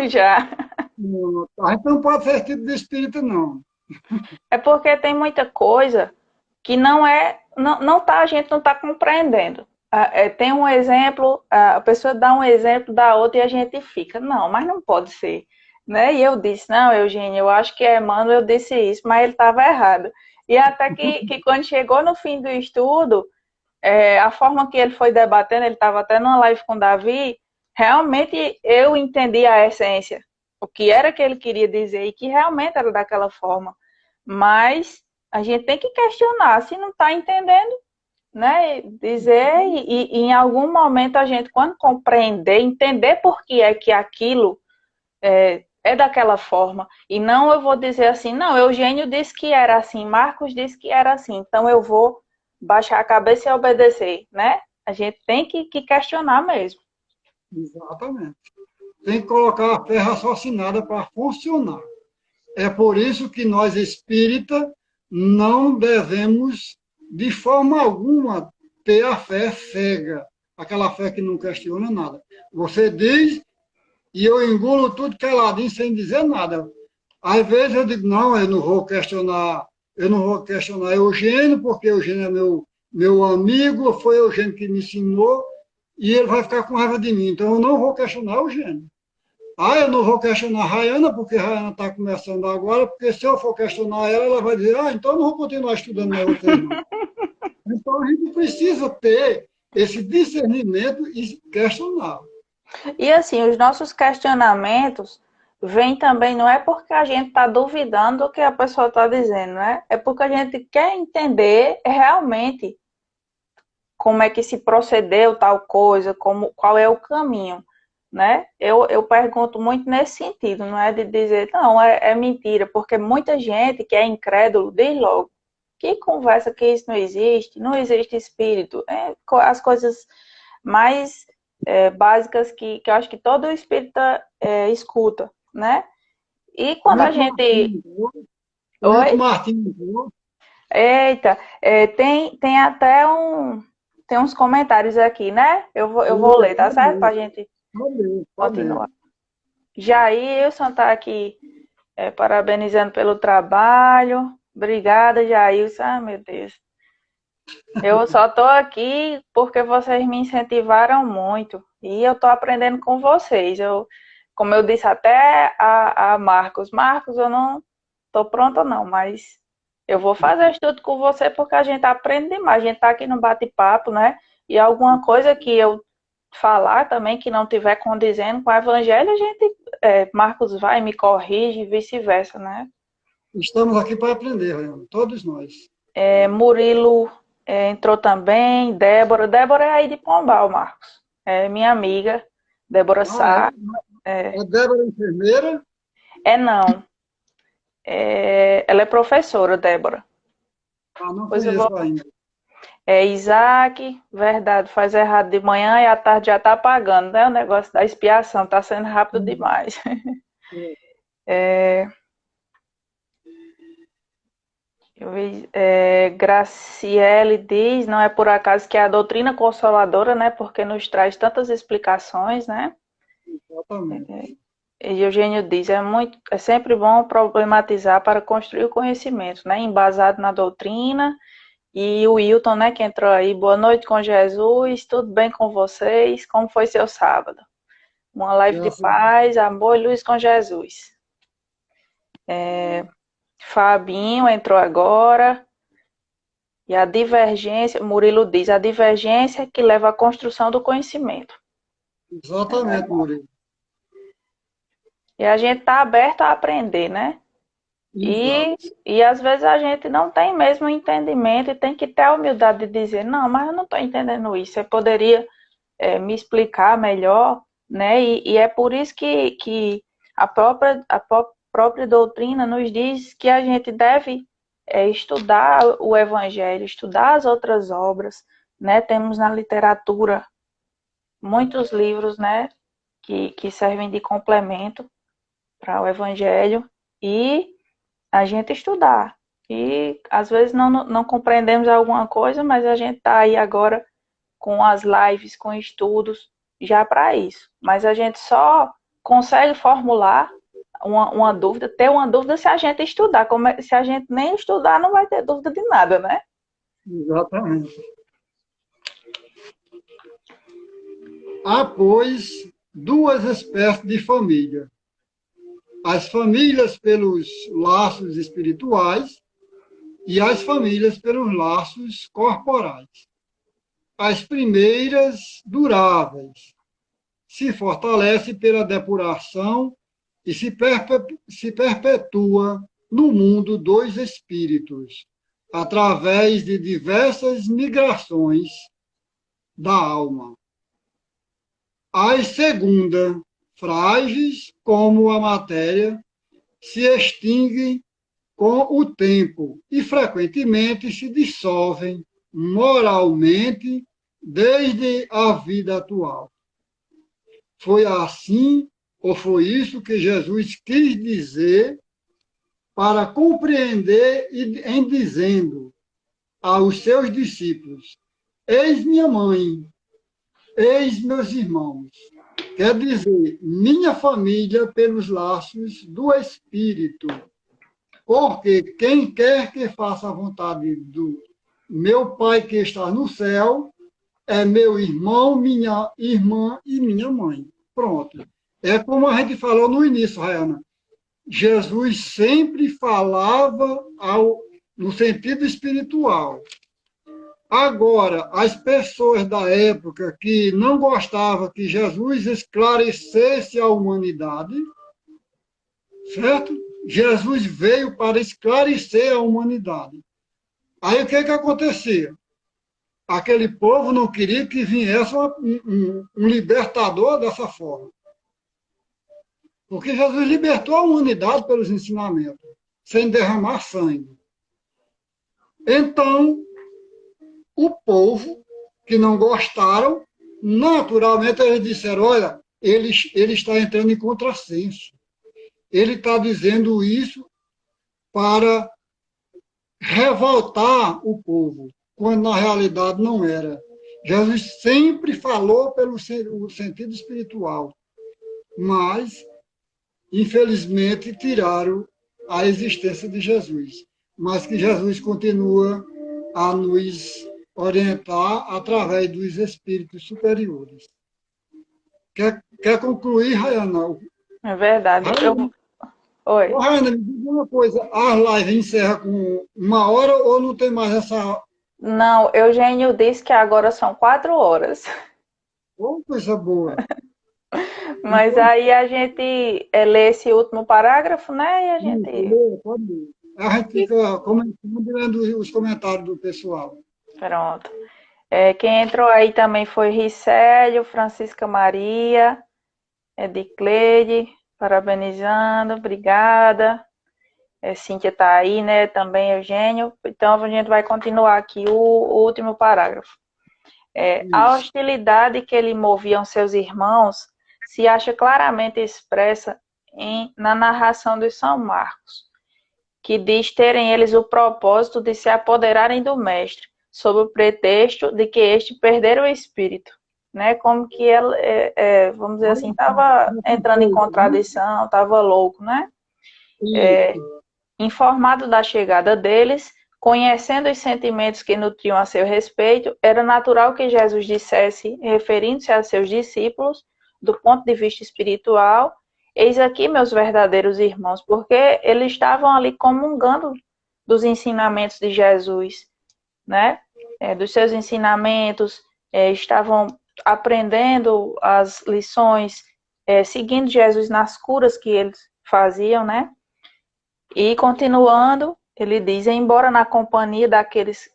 Já. A gente não pode ser esse tipo de espírito, não. É porque tem muita coisa que a gente não está compreendendo. Tem um exemplo, a pessoa dá um exemplo da outra e a gente fica, não, mas não pode ser. Né? E eu disse, não, Eugênio, eu acho que Emmanuel disse isso, mas ele estava errado. E até que quando chegou no fim do estudo, a forma que ele foi debatendo, ele estava até numa live com o Davi, realmente eu entendi a essência, o que era que ele queria dizer e que realmente era daquela forma. Mas a gente tem que questionar, se não está entendendo, né? Dizer e em algum momento a gente, quando compreender, entender por que é que aquilo é daquela forma. E não eu vou dizer assim, não, Eugênio disse que era assim, Marcos disse que era assim, então eu vou baixar a cabeça e obedecer, né? A gente tem que questionar mesmo. Exatamente. Tem que colocar a fé raciocinada para funcionar. É por isso que nós, espírita, não devemos, de forma alguma, ter a fé cega, aquela fé que não questiona nada. Você diz e eu engulo tudo caladinho, sem dizer nada. Às vezes eu digo, não, eu não vou questionar Eugênio, porque Eugênio é meu amigo, foi Eugênio que me ensinou, e ele vai ficar com raiva de mim, então eu não vou questionar Eugênio. Ah, eu não vou questionar a Rayana, porque a Rayana está começando agora, porque se eu for questionar ela, ela vai dizer, então eu não vou continuar estudando mais vocês, não. Então a gente precisa ter esse discernimento e questionar. E assim, os nossos questionamentos vêm também, não é porque a gente está duvidando do que a pessoa está dizendo, né? É porque a gente quer entender realmente como é que se procedeu tal coisa, qual é o caminho, né? Eu pergunto muito nesse sentido, não é de dizer, não, é mentira, porque muita gente que é incrédulo diz logo, que conversa que isso não existe espírito, as coisas mais básicas que eu acho que todo espírita escuta, né? E quando a Neto gente... Martins, Neto Oi? Martins, Eita, tem até tem uns comentários aqui, né? Eu vou ler, tá certo? Pra gente pode ler. continuar. Jailson tá aqui parabenizando pelo trabalho. Obrigada, Jailson. Ah, meu Deus. Eu só tô aqui porque vocês me incentivaram muito. E eu tô aprendendo com vocês. Como eu disse até a Marcos. Marcos, eu não tô pronta não, mas eu vou fazer estudo com você porque a gente aprende demais. A gente tá aqui no bate-papo, né? E alguma coisa que eu falar também que não tiver condizendo com o evangelho, a gente, Marcos vai, me corrige e vice-versa, né? Estamos aqui para aprender, Rayana, todos nós. Murilo entrou também, Débora é aí de Pombal, Marcos. É minha amiga, Débora Ah, Sá. é Débora enfermeira? Não. Ela é professora, Débora. Ah, não Pois eu vou. conheço ainda. Isaac, verdade, faz errado de manhã e à tarde já tá pagando, né? O negócio da expiação tá sendo rápido demais. Graciele diz, não é por acaso que é a doutrina consoladora, né? Porque nos traz tantas explicações, né? Exatamente. E Eugênio diz, é sempre bom problematizar para construir o conhecimento, né? Embasado na doutrina. E o Wilton, né, que entrou aí, boa noite com Jesus, tudo bem com vocês? Como foi seu sábado? Uma live de Graças a paz, amor e luz com Jesus. Fabinho entrou agora. E a divergência, Murilo diz, a divergência que leva à construção do conhecimento. Deus. Exatamente, Murilo. E a gente está aberto a aprender, né? Exato. E às vezes a gente não tem mesmo entendimento e tem que ter a humildade de dizer, não, mas eu não estou entendendo isso. Você poderia me explicar melhor, né? E é por isso que a própria doutrina nos diz que a gente deve estudar o Evangelho, estudar as outras obras, né? Temos na literatura muitos livros, né? Que servem de complemento para o Evangelho e a gente estudar. E às vezes não compreendemos alguma coisa, mas a gente está aí agora com as lives, com estudos, já para isso. Mas a gente só consegue formular uma dúvida, ter uma dúvida se a gente estudar. Se a gente nem estudar, não vai ter dúvida de nada, né? Exatamente. Há, pois, duas espécies de família. As famílias pelos laços espirituais e as famílias pelos laços corporais. as primeiras duráveis, se fortalece pela depuração e se perpetua no mundo dos espíritos, através de diversas migrações da alma. As segundas, frágeis como a matéria, se extinguem com o tempo e frequentemente se dissolvem moralmente desde a vida atual. Foi assim, ou foi isso que Jesus quis dizer para compreender em dizendo aos seus discípulos: eis minha mãe, eis meus irmãos. Quer dizer, minha família pelos laços do Espírito. Porque quem quer que faça a vontade do meu Pai que está no céu é meu irmão, minha irmã e minha mãe. Pronto. É como a gente falou no início, Rayana. Jesus sempre falava no sentido espiritual. Agora, as pessoas da época que não gostavam que Jesus esclarecesse a humanidade, certo? Jesus veio para esclarecer a humanidade. Aí o que acontecia? Aquele povo não queria que viesse um libertador dessa forma. Porque Jesus libertou a humanidade pelos ensinamentos, sem derramar sangue. Então, o povo que não gostaram, naturalmente eles disseram: olha, ele está entrando em contrassenso. Ele está dizendo isso para revoltar o povo, quando na realidade não era. Jesus sempre falou pelo sentido espiritual, mas, infelizmente, tiraram a existência de Jesus. Mas que Jesus continua a nos orientar através dos espíritos superiores. Quer concluir, Rayana? É verdade. Oi. Rayana, me diga uma coisa, a live encerra com 1 hora ou não tem mais essa... Não, Eugênio disse que agora são 4 horas. Oh, coisa boa. Mas Então, aí a gente lê esse último parágrafo, né? E a gente... pode ler. A gente fica comentando e lendo os comentários do pessoal. Pronto. Quem entrou aí também foi Ricélio, Francisca Maria, Edicleide, parabenizando, obrigada. Cíntia está aí, né? Também Eugênio. Então a gente vai continuar aqui o último parágrafo. A hostilidade que lhe moviam seus irmãos se acha claramente expressa na narração de São Marcos, que diz terem eles o propósito de se apoderarem do mestre, sob o pretexto de que este perdera o espírito, né? Como que ela, vamos dizer assim, estava entrando em contradição, estava louco, né? Informado da chegada deles, conhecendo os sentimentos que nutriam a seu respeito, era natural que Jesus dissesse, referindo-se a seus discípulos, do ponto de vista espiritual: eis aqui meus verdadeiros irmãos, porque eles estavam ali comungando dos ensinamentos de Jesus, né? Dos seus ensinamentos, estavam aprendendo as lições, seguindo Jesus nas curas que eles faziam, né? E continuando, ele diz: embora na companhia daqueles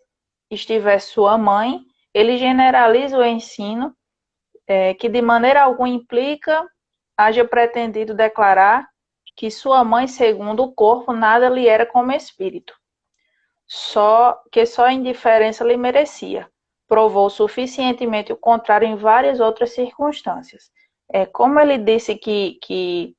estivesse sua mãe, ele generaliza o ensino, que de maneira alguma implica haja pretendido declarar que sua mãe, segundo o corpo, nada lhe era como espírito, só a indiferença lhe merecia. Provou suficientemente o contrário em várias outras circunstâncias. Como ele disse que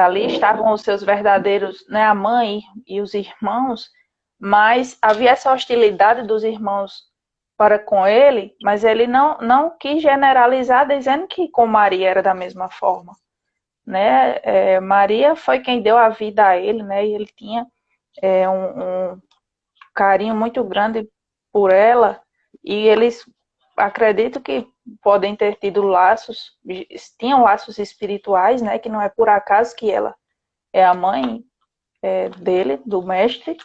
ali estavam os seus verdadeiros, né, a mãe e os irmãos, mas havia essa hostilidade dos irmãos para com ele, mas ele não quis generalizar dizendo que com Maria era da mesma forma, né? Maria foi quem deu a vida a ele, né? E ele tinha um carinho muito grande por ela, e eles acredito que podem ter tido laços, tinham laços espirituais, né? Que não é por acaso que ela é a mãe dele, do mestre,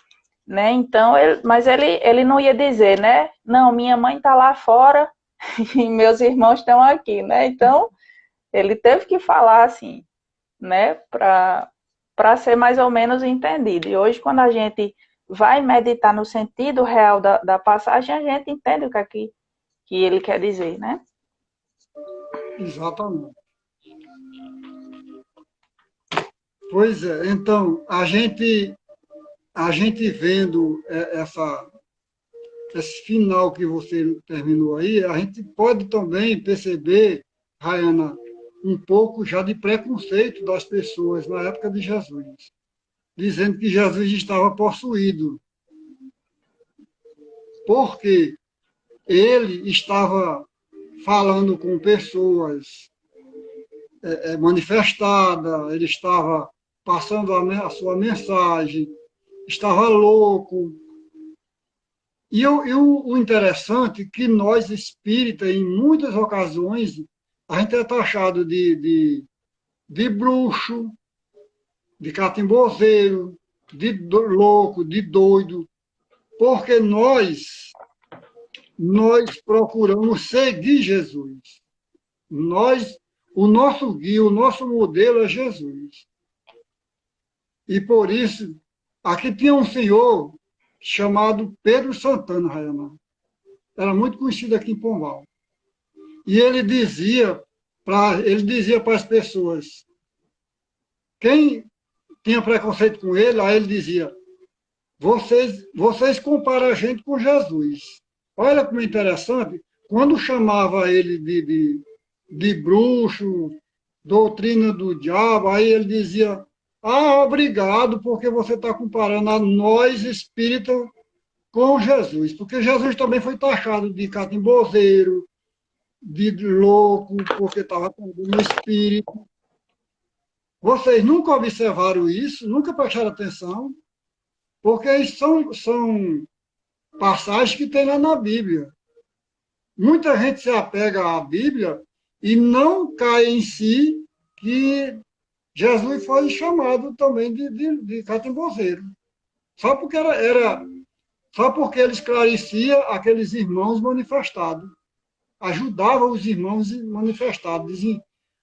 né? Então, mas ele não ia dizer, né? Não, minha mãe está lá fora e meus irmãos estão aqui, né? Então, ele teve que falar assim, né? Para ser mais ou menos entendido. E hoje, quando a gente vai meditar no sentido real da passagem, a gente entende o que, que ele quer dizer, né? Exatamente. Pois é, então, a gente vendo esse final que você terminou aí, a gente pode também perceber, Rayana, um pouco já de preconceito das pessoas na época de Jesus, dizendo que Jesus estava possuído, porque ele estava falando com pessoas manifestadas, ele estava passando a sua mensagem, estava louco. E o interessante é que nós, espíritas, em muitas ocasiões, a gente é taxado de bruxo, de catimbozeiro, de louco, de doido, porque nós procuramos seguir Jesus. O nosso guia, o nosso modelo é Jesus. E por isso, aqui tinha um senhor chamado Pedro Santana, Rayana. Era muito conhecido aqui em Pombal. E ele dizia para as pessoas, quem tinha preconceito com ele, aí ele dizia, vocês comparam a gente com Jesus. Olha como é interessante, quando chamava ele de bruxo, doutrina do diabo, aí ele dizia, obrigado, porque você está comparando a nós, espíritas, com Jesus. Porque Jesus também foi taxado de catimbozeiro, de louco, porque estava no espírito. Vocês nunca observaram isso, nunca prestaram atenção, porque são passagens que tem lá na Bíblia. Muita gente se apega à Bíblia e não cai em si que Jesus foi chamado também de catimbozeiro. Só porque só porque ele esclarecia aqueles irmãos manifestados, ajudava os irmãos manifestados.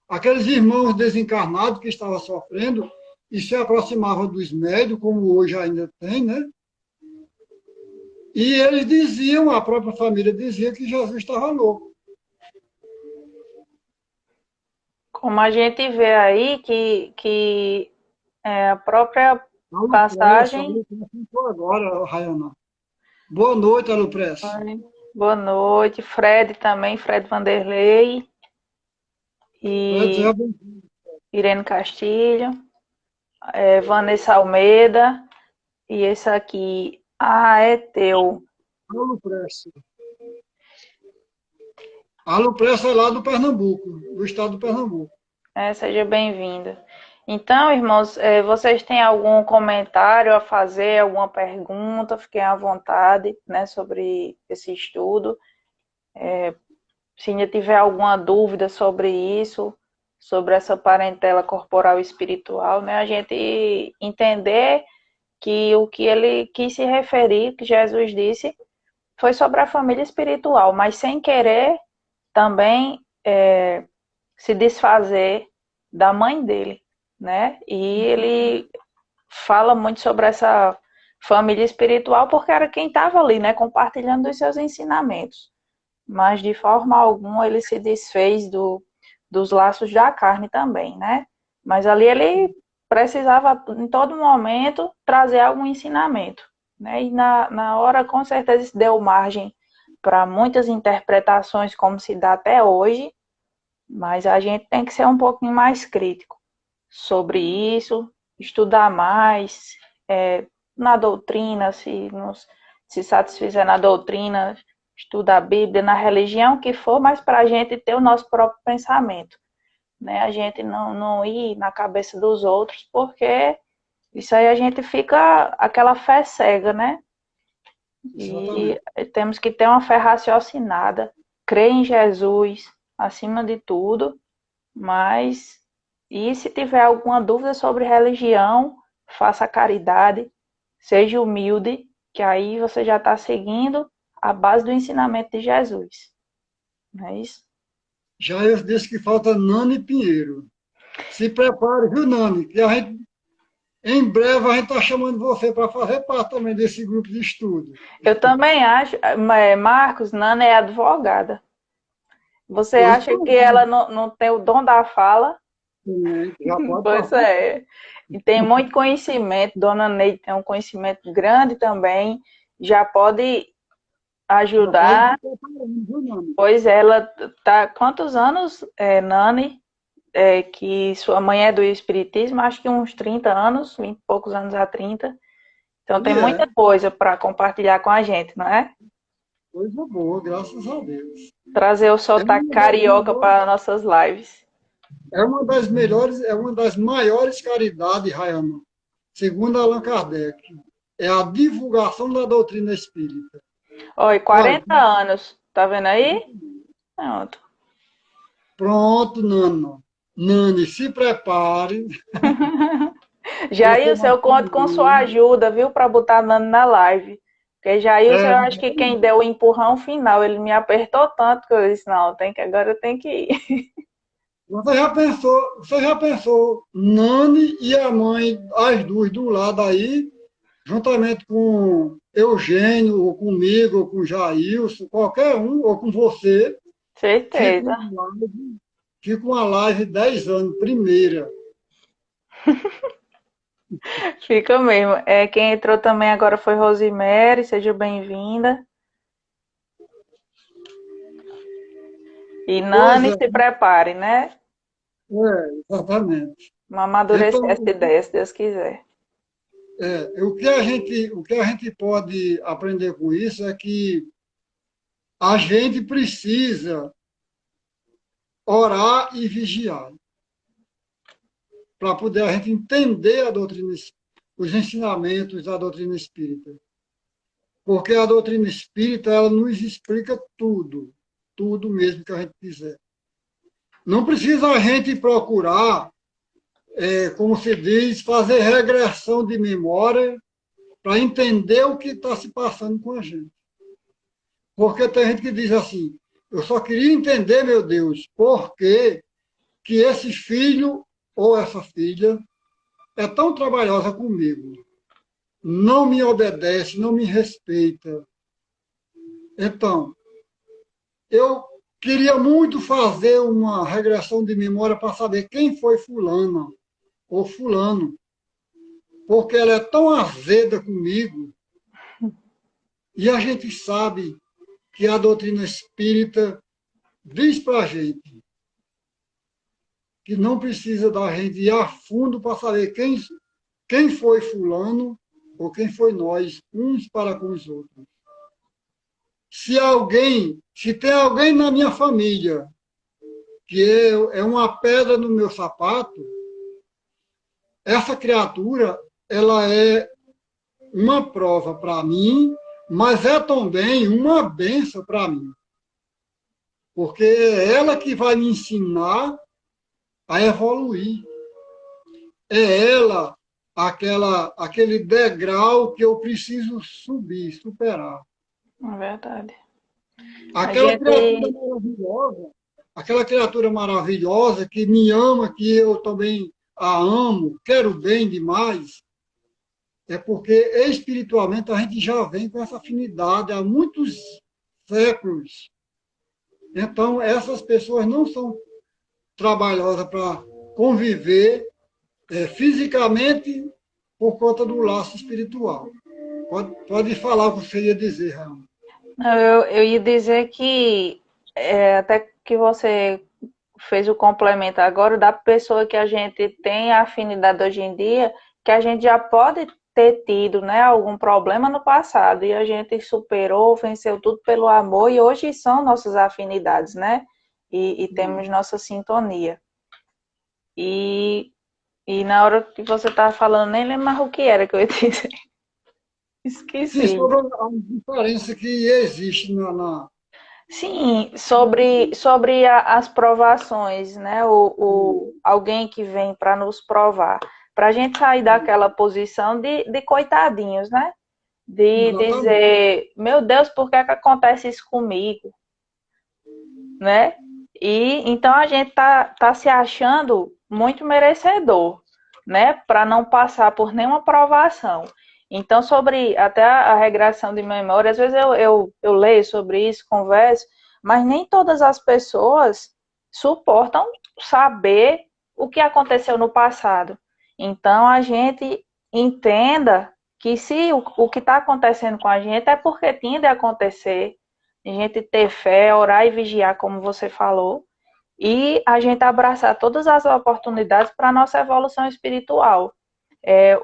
Aqueles irmãos desencarnados que estavam sofrendo e se aproximavam dos médios, como hoje ainda tem, né? E eles diziam, a própria família dizia que Jesus estava louco. Como a gente vê aí que a própria passagem. Agora, Rayana. Boa noite, Alupress. Boa noite, Fred também, Fred Vanderlei e Irene Castilho, Vanessa Almeida e esse aqui, é teu. Alupress. Alupress é lá do Pernambuco, do estado do Pernambuco. Seja bem-vindo. Então, irmãos, vocês têm algum comentário a fazer, alguma pergunta? Fiquem à vontade, né, sobre esse estudo. Se ainda tiver alguma dúvida sobre isso, sobre essa parentela corporal e espiritual, né, a gente entender que o que ele quis se referir, que Jesus disse, foi sobre a família espiritual, mas sem querer também se desfazer da mãe dele, né? E ele fala muito sobre essa família espiritual porque era quem estava ali, né? Compartilhando os seus ensinamentos. Mas de forma alguma ele se desfez dos laços da carne também, né? Mas ali ele precisava, em todo momento, trazer algum ensinamento, né? E na hora, com certeza, isso deu margem para muitas interpretações, como se dá até hoje, mas a gente tem que ser um pouquinho mais crítico sobre isso, estudar mais na doutrina, se satisfizer na doutrina, estudar a Bíblia, na religião que for, mas para a gente ter o nosso próprio pensamento, né? A gente não ir na cabeça dos outros, porque isso aí a gente fica aquela fé cega, né? Exatamente. E temos que ter uma fé raciocinada, crer em Jesus acima de tudo, mas e se tiver alguma dúvida sobre religião, faça caridade, seja humilde, que aí você já está seguindo a base do ensinamento de Jesus. não é isso? Já eu disse que falta Nani Pinheiro. Se prepare, viu, Nani? Que em breve a gente está chamando você para fazer parte também desse grupo de estudo. Eu também acho, Marcos, Nana é advogada. Você Pois acha que pronto, ela não tem o dom da fala? já pode Pois passar. é. E tem muito conhecimento, Dona Neide tem um conhecimento grande também, já pode Já pode ajudar. ir preparando, viu, Nani? Pois ela tá, quantos anos, Nani, que sua mãe é do Espiritismo? Acho que uns 30 anos, 20 e poucos anos a 30. Então tem E muita coisa para compartilhar com a gente, não é? coisa boa, graças a Deus. Trazer o É sotaque uma das carioca melhores, para nossas lives. é uma das maiores caridades, Rayana, segundo Allan Kardec. É a divulgação da doutrina espírita. Oi, Olha, 40 anos, tá vendo aí? Pronto. pronto, Nano. Nani, se prepare, porque Jailson, nós eu conto com sua temos. ajuda, viu, para botar Nando na live. Porque Jailson, É, eu acho que quem deu o empurrão final, ele me apertou tanto que eu disse, não, agora eu tenho que ir. você já pensou Nani e a mãe, as duas do lado aí, juntamente com Eugênio, ou comigo, ou com Jailson, qualquer um, ou com você, fica Certeza. uma live, fica uma live 10 anos, primeira. Fica mesmo. Quem entrou também agora foi Rosemary, seja bem-vinda. E Pois Nani, é, se prepare, né? exatamente. Vamos amadurecer Então, essa ideia, se Deus quiser. o que a gente pode aprender com isso é que a gente precisa orar e vigiar para poder a gente entender a doutrina, os ensinamentos da doutrina espírita. Porque a doutrina espírita, ela nos explica tudo, tudo mesmo que a gente quiser. Não precisa a gente procurar, como se diz, fazer regressão de memória para entender o que está se passando com a gente. Porque tem gente que diz assim, eu só queria entender, meu Deus, por que esse filho ou essa filha é tão trabalhosa comigo, não me obedece, não me respeita. Então, eu queria muito fazer uma regressão de memória para saber quem foi fulana ou fulano, porque ela é tão azeda comigo, e a gente sabe que a doutrina espírita diz para a gente que não precisa da gente ir a fundo para saber quem foi fulano ou quem foi nós, uns para com os outros. Se tem alguém na minha família que é uma pedra no meu sapato, essa criatura, ela é uma prova para mim, mas é também uma benção para mim. Porque é ela que vai me ensinar a evoluir. É ela aquele degrau que eu preciso subir, superar. É verdade. A Aquela criatura gente, maravilhosa, aquela criatura maravilhosa que me ama, que eu também a amo, quero bem demais, é porque espiritualmente a gente já vem com essa afinidade há muitos séculos. Então, essas pessoas não são trabalhosas para conviver fisicamente por conta do laço espiritual. Pode falar o que você ia dizer, Raul. não, eu ia dizer que até que você fez o complemento agora da pessoa que a gente tem afinidade hoje em dia, que a gente já pode ter tido, né, algum problema no passado e a gente superou, venceu tudo pelo amor e hoje são nossas afinidades, né? E temos nossa sintonia. E, e na hora que você estava falando, nem lembro mais o que era que eu ia dizer. Sim, Esqueci. sobre a diferença que existe Sim, sobre as provações, né? Alguém que vem para nos provar. Para a gente sair daquela posição de coitadinhos, né? De exatamente. dizer, meu Deus, por que é que acontece isso comigo? né? E então a gente tá se achando muito merecedor, né? Para não passar por nenhuma provação. Então, sobre até a regressão de memória, às vezes eu leio sobre isso, converso, mas nem todas as pessoas suportam saber o que aconteceu no passado. Então, a gente entenda que se o que está acontecendo com a gente é porque tinha de acontecer, a gente ter fé, orar e vigiar, como você falou, e a gente abraçar todas as oportunidades para a nossa evolução espiritual.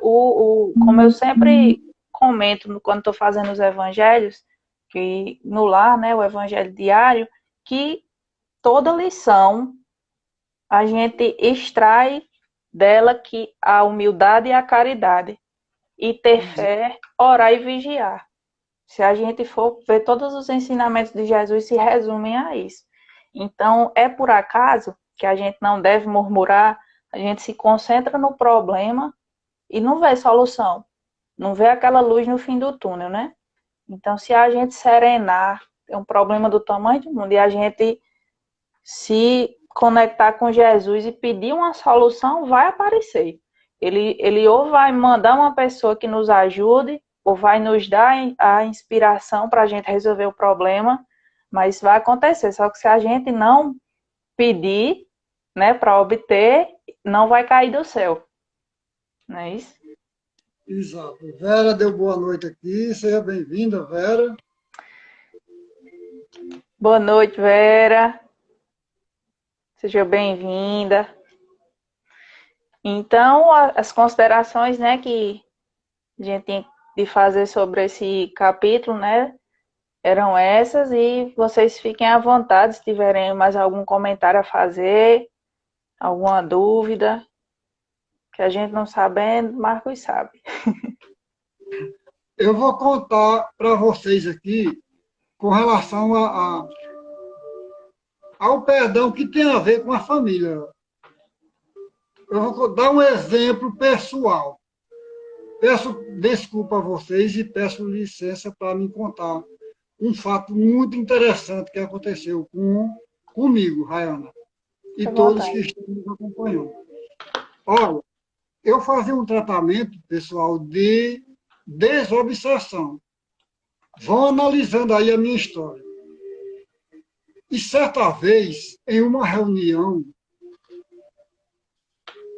Como eu sempre comento quando estou fazendo os evangelhos, que no lar, né, o evangelho diário, que toda lição a gente extrai dela que a humildade e a caridade, e ter fé, orar e vigiar. Se a gente for ver, todos os ensinamentos de Jesus se resumem a isso. Então, é por acaso que a gente não deve murmurar, a gente se concentra no problema e não vê solução, não vê aquela luz no fim do túnel, né? Então, se a gente serenar, tem um problema do tamanho do mundo, e a gente se conectar com Jesus e pedir uma solução, vai aparecer. Ele ou vai mandar uma pessoa que nos ajude, ou vai nos dar a inspiração para a gente resolver o problema, mas vai acontecer. Só que se a gente não pedir, né, para obter, não vai cair do céu. Não é isso? Exato. Vera deu boa noite aqui. Seja bem-vinda, Vera. Boa noite, Vera. Seja bem-vinda. Então, as considerações, né, que a gente tem de fazer sobre esse capítulo, né, eram essas, e vocês fiquem à vontade se tiverem mais algum comentário a fazer, alguma dúvida, que a gente não sabendo, Marcos sabe. Eu vou contar para vocês aqui com relação ao perdão que tem a ver com a família. Eu vou dar um exemplo pessoal. Peço desculpa a vocês e peço licença para me contar um fato muito interessante que aconteceu comigo, Rayana, e Fique à todos que vontade. estão nos acompanhando. Olha, eu fazia um tratamento, pessoal, de desobsessão. Vão analisando aí a minha história. E certa vez, em uma reunião,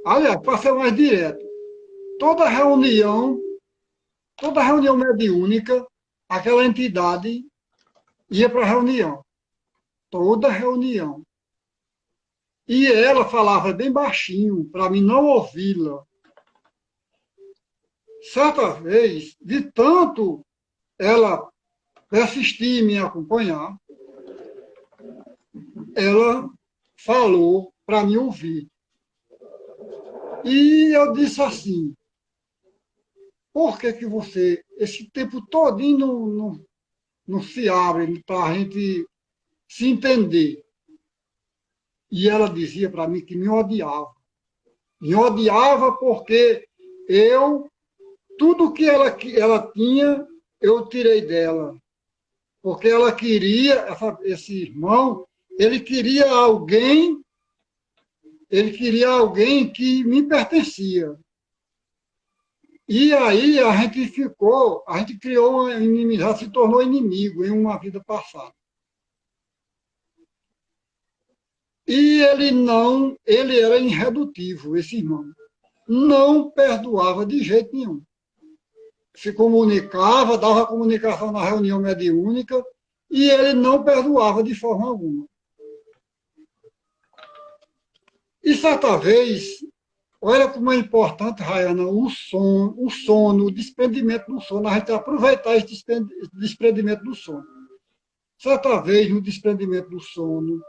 aliás, para ser mais direto, toda reunião mediúnica, aquela entidade ia para a reunião. Toda reunião. E ela falava bem baixinho, para mim não ouvi-la. Certa vez, de tanto ela persistir em me acompanhar, ela falou para me ouvir. E eu disse assim, por que você, esse tempo todinho não se abre para a gente se entender? E ela dizia para mim que me odiava. Me odiava porque tudo que ela tinha, eu tirei dela. Porque ela queria, esse irmão, ele queria alguém que me pertencia. E aí a gente criou uma inimizade, se tornou inimigo em uma vida passada. E ele era irredutível, esse irmão. Não perdoava de jeito nenhum. Se comunicava, dava comunicação na reunião mediúnica, e ele não perdoava de forma alguma. E certa vez, olha como é importante, Rayana, o sono, o desprendimento do sono, a gente aproveitar esse desprendimento do sono. Certa vez, no desprendimento do sono,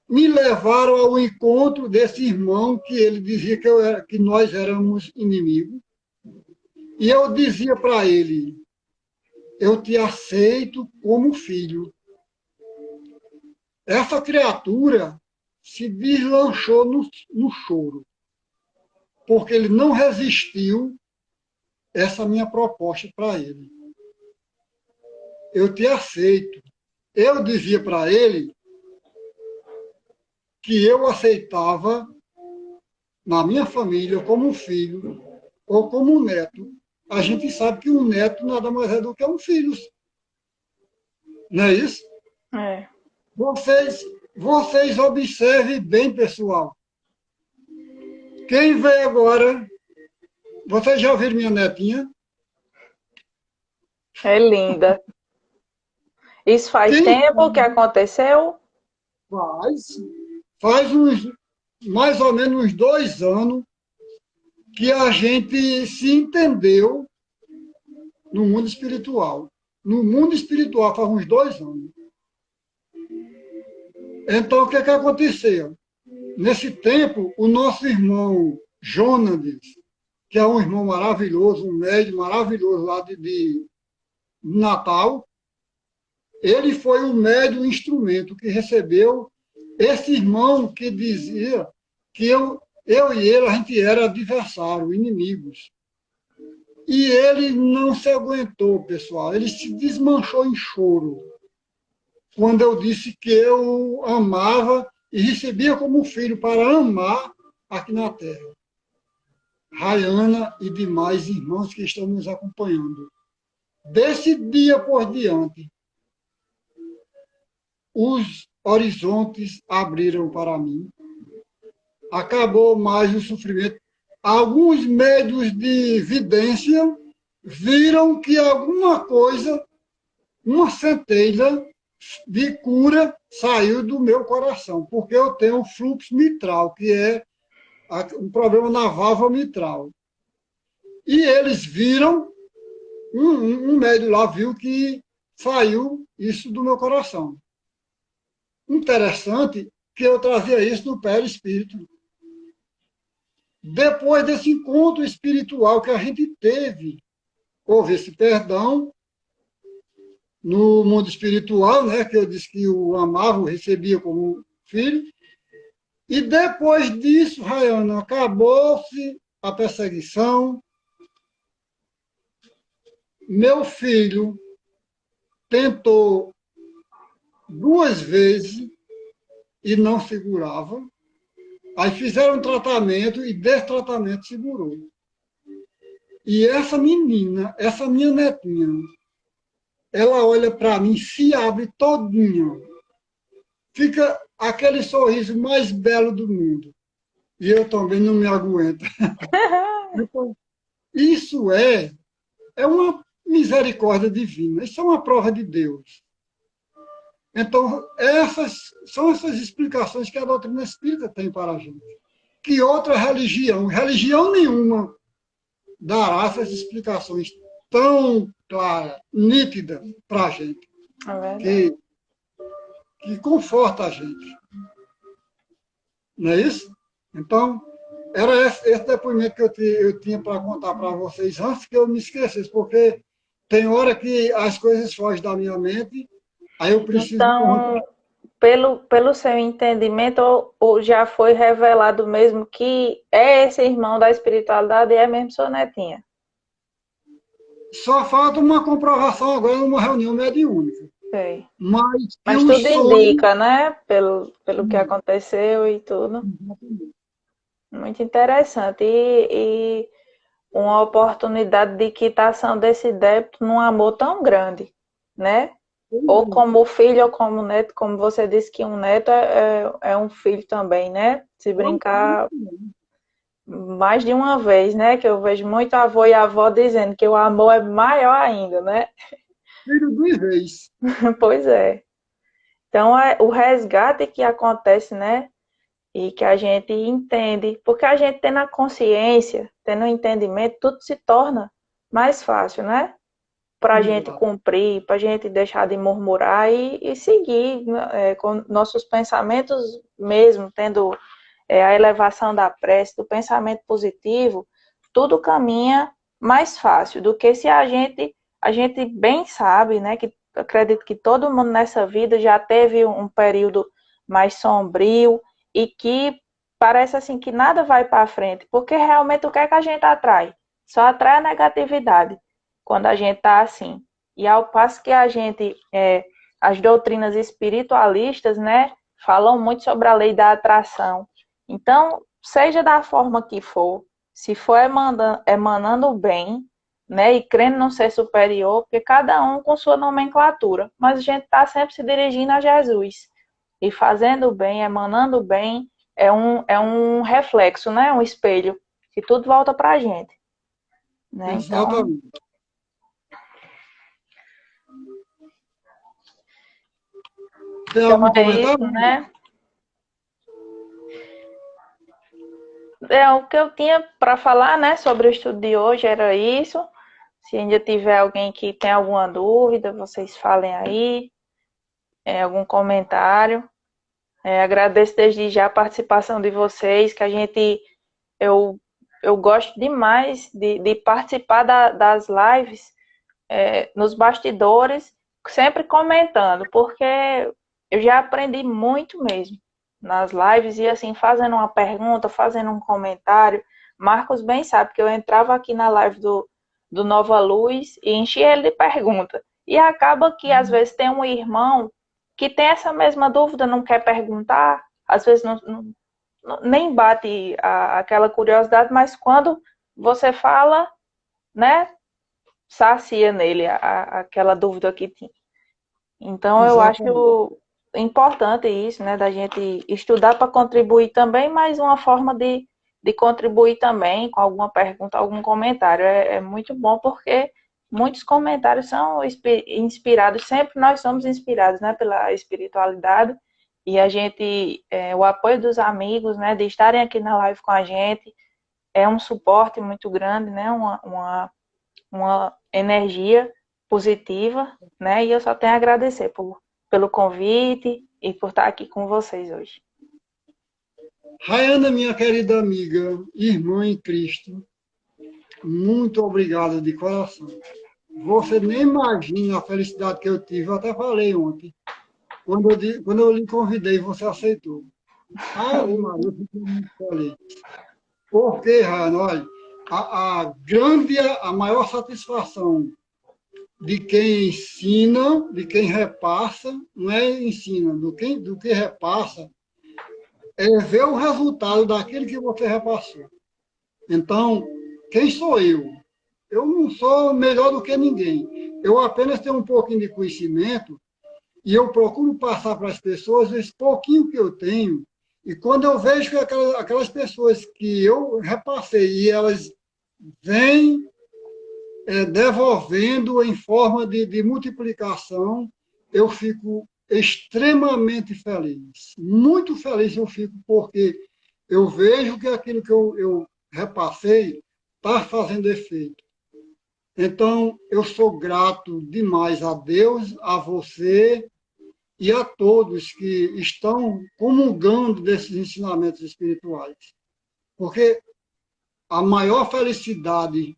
me levaram ao encontro desse irmão que ele dizia que nós éramos inimigos. E eu dizia para ele, eu te aceito como filho. Essa criatura se deslanchou no choro, porque ele não resistiu essa minha proposta para ele. Eu te aceito. Eu dizia para ele que eu aceitava na minha família como um filho ou como um neto. A gente sabe que um neto nada mais é do que um filho. Não é isso? É. Vocês observem bem, pessoal. Quem vê agora, vocês já viram minha netinha? É linda. Isso faz Quem tempo que aconteceu? faz, faz mais ou menos uns 2 anos que a gente se entendeu no mundo espiritual. No mundo espiritual faz uns 2 anos. Então, o que aconteceu? Nesse tempo, o nosso irmão Jonatas, que é um irmão maravilhoso, um médium maravilhoso lá de Natal, ele foi o médium instrumento que recebeu esse irmão que dizia que eu e ele, a gente era adversário, inimigos. E ele não se aguentou, pessoal. Ele se desmanchou em choro quando eu disse que eu amava e recebia como filho para amar aqui na Terra. Rayana e demais irmãos que estão nos acompanhando. Desse dia por diante, os horizontes abriram para mim. Acabou mais o sofrimento. Alguns médios de vidência viram que alguma coisa, uma centelha de cura saiu do meu coração, porque eu tenho um fluxo mitral, que é um problema na válvula mitral. E eles viram, um médium lá viu que saiu isso do meu coração. Interessante que eu trazia isso no perispírito. Depois desse encontro espiritual que a gente teve, houve esse perdão no mundo espiritual, né, que eu disse que o amava, o recebia como filho. E depois disso, Rayana, acabou-se a perseguição. Meu filho tentou 2 vezes e não segurava. Aí fizeram um tratamento e desse tratamento segurou. E essa menina, essa minha netinha, ela olha para mim, se abre todinha. Fica aquele sorriso mais belo do mundo. E eu também não me aguento. Então, isso é uma misericórdia divina. Isso é uma prova de Deus. Então, são essas explicações que a doutrina espírita tem para a gente. Que outra religião nenhuma, dará essas explicações tão claras, nítidas para a gente, que conforta a gente. Não é isso? Então, era esse depoimento que eu tinha para contar para vocês antes que eu me esquecesse, porque tem hora que as coisas fogem da minha mente, aí eu preciso... Então, pelo seu entendimento, ou já foi revelado mesmo que é esse irmão da espiritualidade e é mesmo sua netinha? Só falta uma comprovação agora numa reunião mediúnica. Sei. Mas tudo indica, né? Pelo que aconteceu e tudo. Muito interessante. E uma oportunidade de quitação desse débito num amor tão grande, né? Ou como filho ou como neto, como você disse que um neto é um filho também, né? Se brincar mais de uma vez, né? Que eu vejo muito avô e avó dizendo que o amor é maior ainda, né? Filho 2 vezes. Pois é. Então, o resgate que acontece, né? E que a gente entende, porque a gente tendo a consciência, tendo o entendimento, tudo se torna mais fácil, né? Para a gente cumprir, para a gente deixar de murmurar e seguir com nossos pensamentos mesmo, tendo a elevação da prece, do pensamento positivo, tudo caminha mais fácil do que se a gente bem sabe, né? Que acredito que todo mundo nessa vida já teve um período mais sombrio e que parece assim que nada vai para frente, porque realmente o que é que a gente atrai? Só atrai a negatividade quando a gente está assim. E ao passo que a gente, as doutrinas espiritualistas, né, falam muito sobre a lei da atração. Então, seja da forma que for, se for emanando o bem, né, e crendo no ser superior, porque cada um com sua nomenclatura, mas a gente está sempre se dirigindo a Jesus. E fazendo o bem, emanando o bem, é um reflexo, né, um espelho, que tudo volta para a gente. Né? Então, Exatamente. Tem então algum é isso, comentário? né? O que eu tinha para falar, né, sobre o estudo de hoje era isso. Se ainda tiver alguém que tem alguma dúvida, vocês falem aí, algum comentário. Agradeço desde já a participação de vocês, que eu, eu gosto demais de participar das lives, nos bastidores, sempre comentando, porque eu já aprendi muito mesmo nas lives e assim, fazendo uma pergunta, fazendo um comentário. Marcos bem sabe que eu entrava aqui na live do Nova Luz e enchia ele de pergunta. E acaba que às vezes tem um irmão que tem essa mesma dúvida, não quer perguntar, às vezes nem bate aquela curiosidade, mas quando você fala, né, sacia nele aquela dúvida que tinha. Então, eu acho Exatamente. importante isso, né, da gente estudar para contribuir também, mas uma forma de contribuir também com alguma pergunta, algum comentário. É muito bom porque muitos comentários são inspirados, sempre nós somos inspirados, né, pela espiritualidade e a gente, o apoio dos amigos, né, de estarem aqui na live com a gente, é um suporte muito grande, né, uma energia positiva, né? E eu só tenho a agradecer pelo convite e por estar aqui com vocês hoje. Rayana, minha querida amiga, irmã em Cristo, muito obrigado de coração. Você nem imagina a felicidade que eu tive, eu até falei ontem. Quando eu lhe convidei, você aceitou. Ave Maria, eu fiquei muito feliz. Porque, Rayana, olha, a maior satisfação de quem ensina, de quem repassa, não é ensina, do que repassa, é ver o resultado daquilo que você repassou. Então, quem sou eu? Eu não sou melhor do que ninguém. Eu apenas tenho um pouquinho de conhecimento e eu procuro passar para as pessoas esse pouquinho que eu tenho. E quando eu vejo que aquelas pessoas que eu repassei e elas vêm devolvendo em forma de multiplicação, eu fico extremamente feliz. Muito feliz eu fico, porque eu vejo que aquilo que eu repassei está fazendo efeito. Então, eu sou grato demais a Deus, a você e a todos que estão comungando desses ensinamentos espirituais. Porque a maior felicidade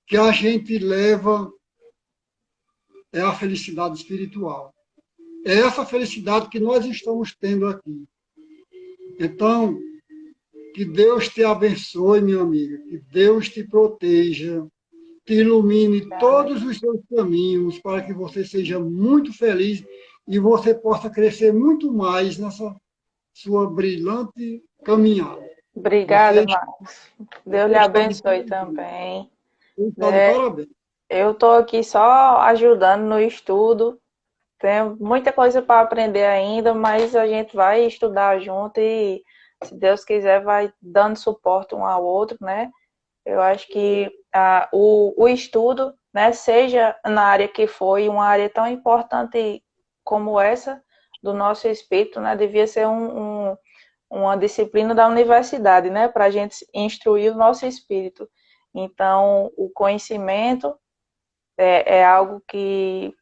que a gente leva é a felicidade espiritual. É essa felicidade que nós estamos tendo aqui. Então, que Deus te abençoe, minha amiga, que Deus te proteja, te ilumine todos os seus caminhos para que você seja muito feliz e você possa crescer muito mais nessa sua brilhante caminhada. Obrigada, Você, Marcos. Deus você lhe está de abençoe parabéns. também. Você está de Né? parabéns. Eu estou aqui só ajudando no estudo. Tenho muita coisa para aprender ainda, mas a gente vai estudar junto e, se Deus quiser, vai dando suporte um ao outro, né? Eu acho que o estudo, né, seja na área que foi, uma área tão importante como essa do nosso espírito, né, devia ser uma disciplina da universidade, né, para a gente instruir o nosso espírito. Então, o conhecimento é algo que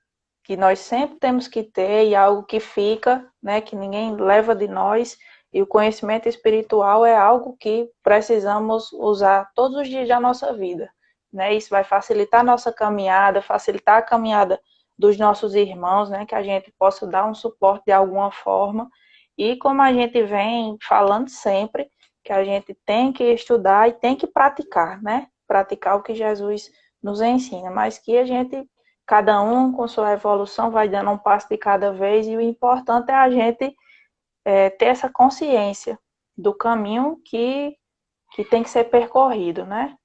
nós sempre temos que ter e algo que fica, né, que ninguém leva de nós. E o conhecimento espiritual é algo que precisamos usar todos os dias da nossa vida, né? Isso vai facilitar a nossa caminhada, facilitar a caminhada dos nossos irmãos, né? Que a gente possa dar um suporte de alguma forma. E como a gente vem falando sempre, que a gente tem que estudar e tem que praticar, né? Praticar o que Jesus nos ensina, mas que a gente, cada um com sua evolução, vai dando um passo de cada vez, e o importante é a gente ter essa consciência do caminho que tem que ser percorrido, né?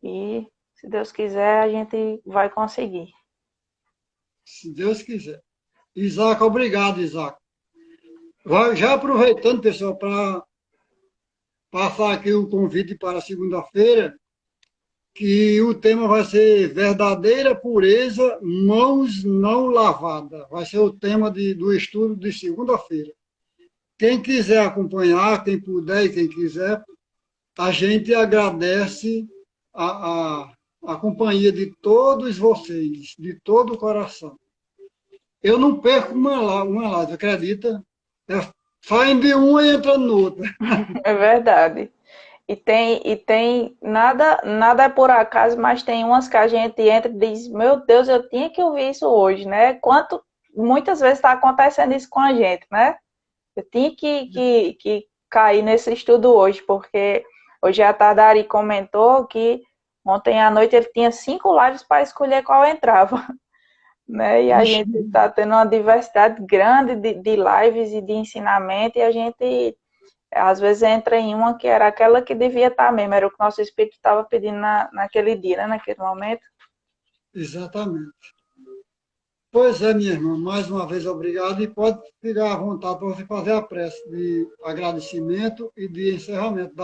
E, se Deus quiser, a gente vai conseguir. Se Deus quiser. Isaac, obrigado, Isaac. Já aproveitando, pessoal, para passar aqui o convite para segunda-feira, que o tema vai ser verdadeira pureza, mãos não lavadas. Vai ser o tema do estudo de segunda-feira. Quem quiser acompanhar, quem puder e quem quiser, a gente agradece a companhia de todos vocês, de todo o coração. Eu não perco uma live, acredita? Saem de uma e entrando no outra. É verdade. Nada é por acaso, mas tem umas que a gente entra e diz, meu Deus, eu tinha que ouvir isso hoje, né? Muitas vezes está acontecendo isso com a gente, né? Eu tinha que cair nesse estudo hoje, porque hoje a Tadari comentou que ontem à noite ele tinha 5 lives para escolher qual entrava, né? E a gente está tendo uma diversidade grande de lives e de ensinamento, e a gente às vezes entra em uma que era aquela que devia estar mesmo, era o que nosso espírito estava pedindo naquele dia, né? Naquele momento. Exatamente. Pois é, minha irmã, mais uma vez obrigado e pode ficar à vontade para você fazer a prece de agradecimento e de encerramento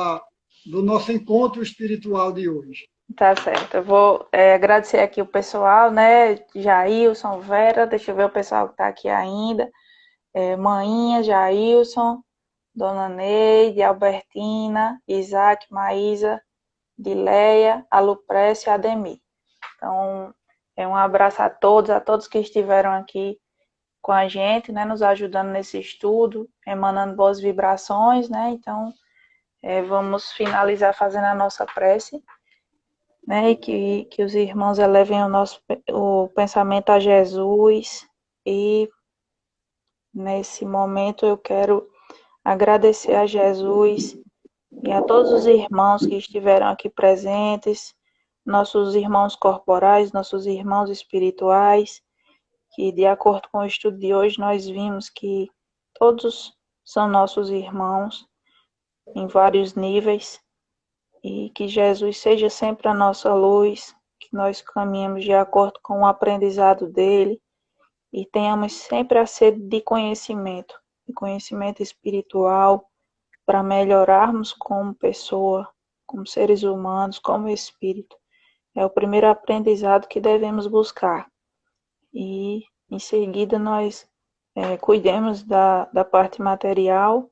do nosso encontro espiritual de hoje. Tá certo. Eu vou agradecer aqui o pessoal, né? Jailson, Vera, deixa eu ver o pessoal que está aqui ainda. Maninha, Jailson, Dona Neide, Albertina, Isaac, Maísa, Dileia, Aluprece e Ademir. Então, um abraço a todos que estiveram aqui com a gente, né? Nos ajudando nesse estudo, emanando boas vibrações, né? Então, vamos finalizar fazendo a nossa prece, né? E que os irmãos elevem o pensamento a Jesus. E nesse momento eu quero agradecer a Jesus e a todos os irmãos que estiveram aqui presentes, nossos irmãos corporais, nossos irmãos espirituais, que de acordo com o estudo de hoje nós vimos que todos são nossos irmãos em vários níveis, e que Jesus seja sempre a nossa luz, que nós caminhemos de acordo com o aprendizado dele e tenhamos sempre a sede de conhecimento espiritual, para melhorarmos como pessoa, como seres humanos, como espírito. É o primeiro aprendizado que devemos buscar. E em seguida nós cuidemos da parte material,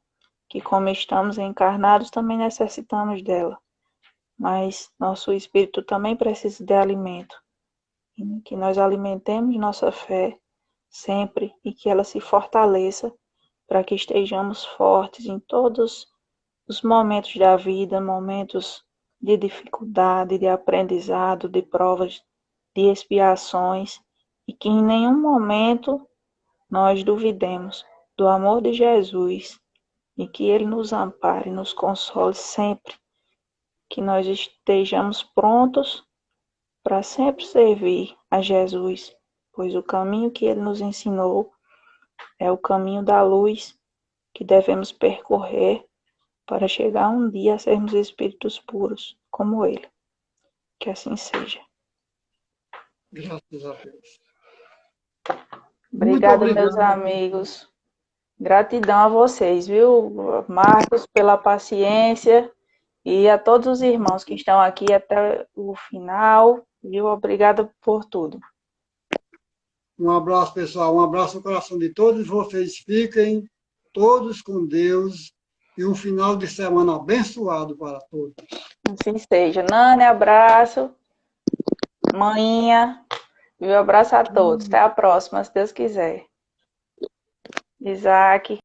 que como estamos encarnados também necessitamos dela. Mas nosso espírito também precisa de alimento. E que nós alimentemos nossa fé sempre e que ela se fortaleça para que estejamos fortes em todos os momentos da vida, momentos de dificuldade, de aprendizado, de provas, de expiações, e que em nenhum momento nós duvidemos do amor de Jesus e que Ele nos ampare, nos console sempre, que nós estejamos prontos para sempre servir a Jesus, pois o caminho que Ele nos ensinou é o caminho da luz que devemos percorrer para chegar um dia a sermos espíritos puros, como Ele. Que assim seja. Graças a Deus. Obrigada, meus amigos. Gratidão a vocês, viu, Marcos, pela paciência, e a todos os irmãos que estão aqui até o final, viu? Obrigada por tudo. Um abraço, pessoal. Um abraço no coração de todos vocês. Fiquem todos com Deus e um final de semana abençoado para todos. Assim seja. Nani, abraço. Maninha, viu? Abraço a todos. Até a próxima, se Deus quiser. Isaac.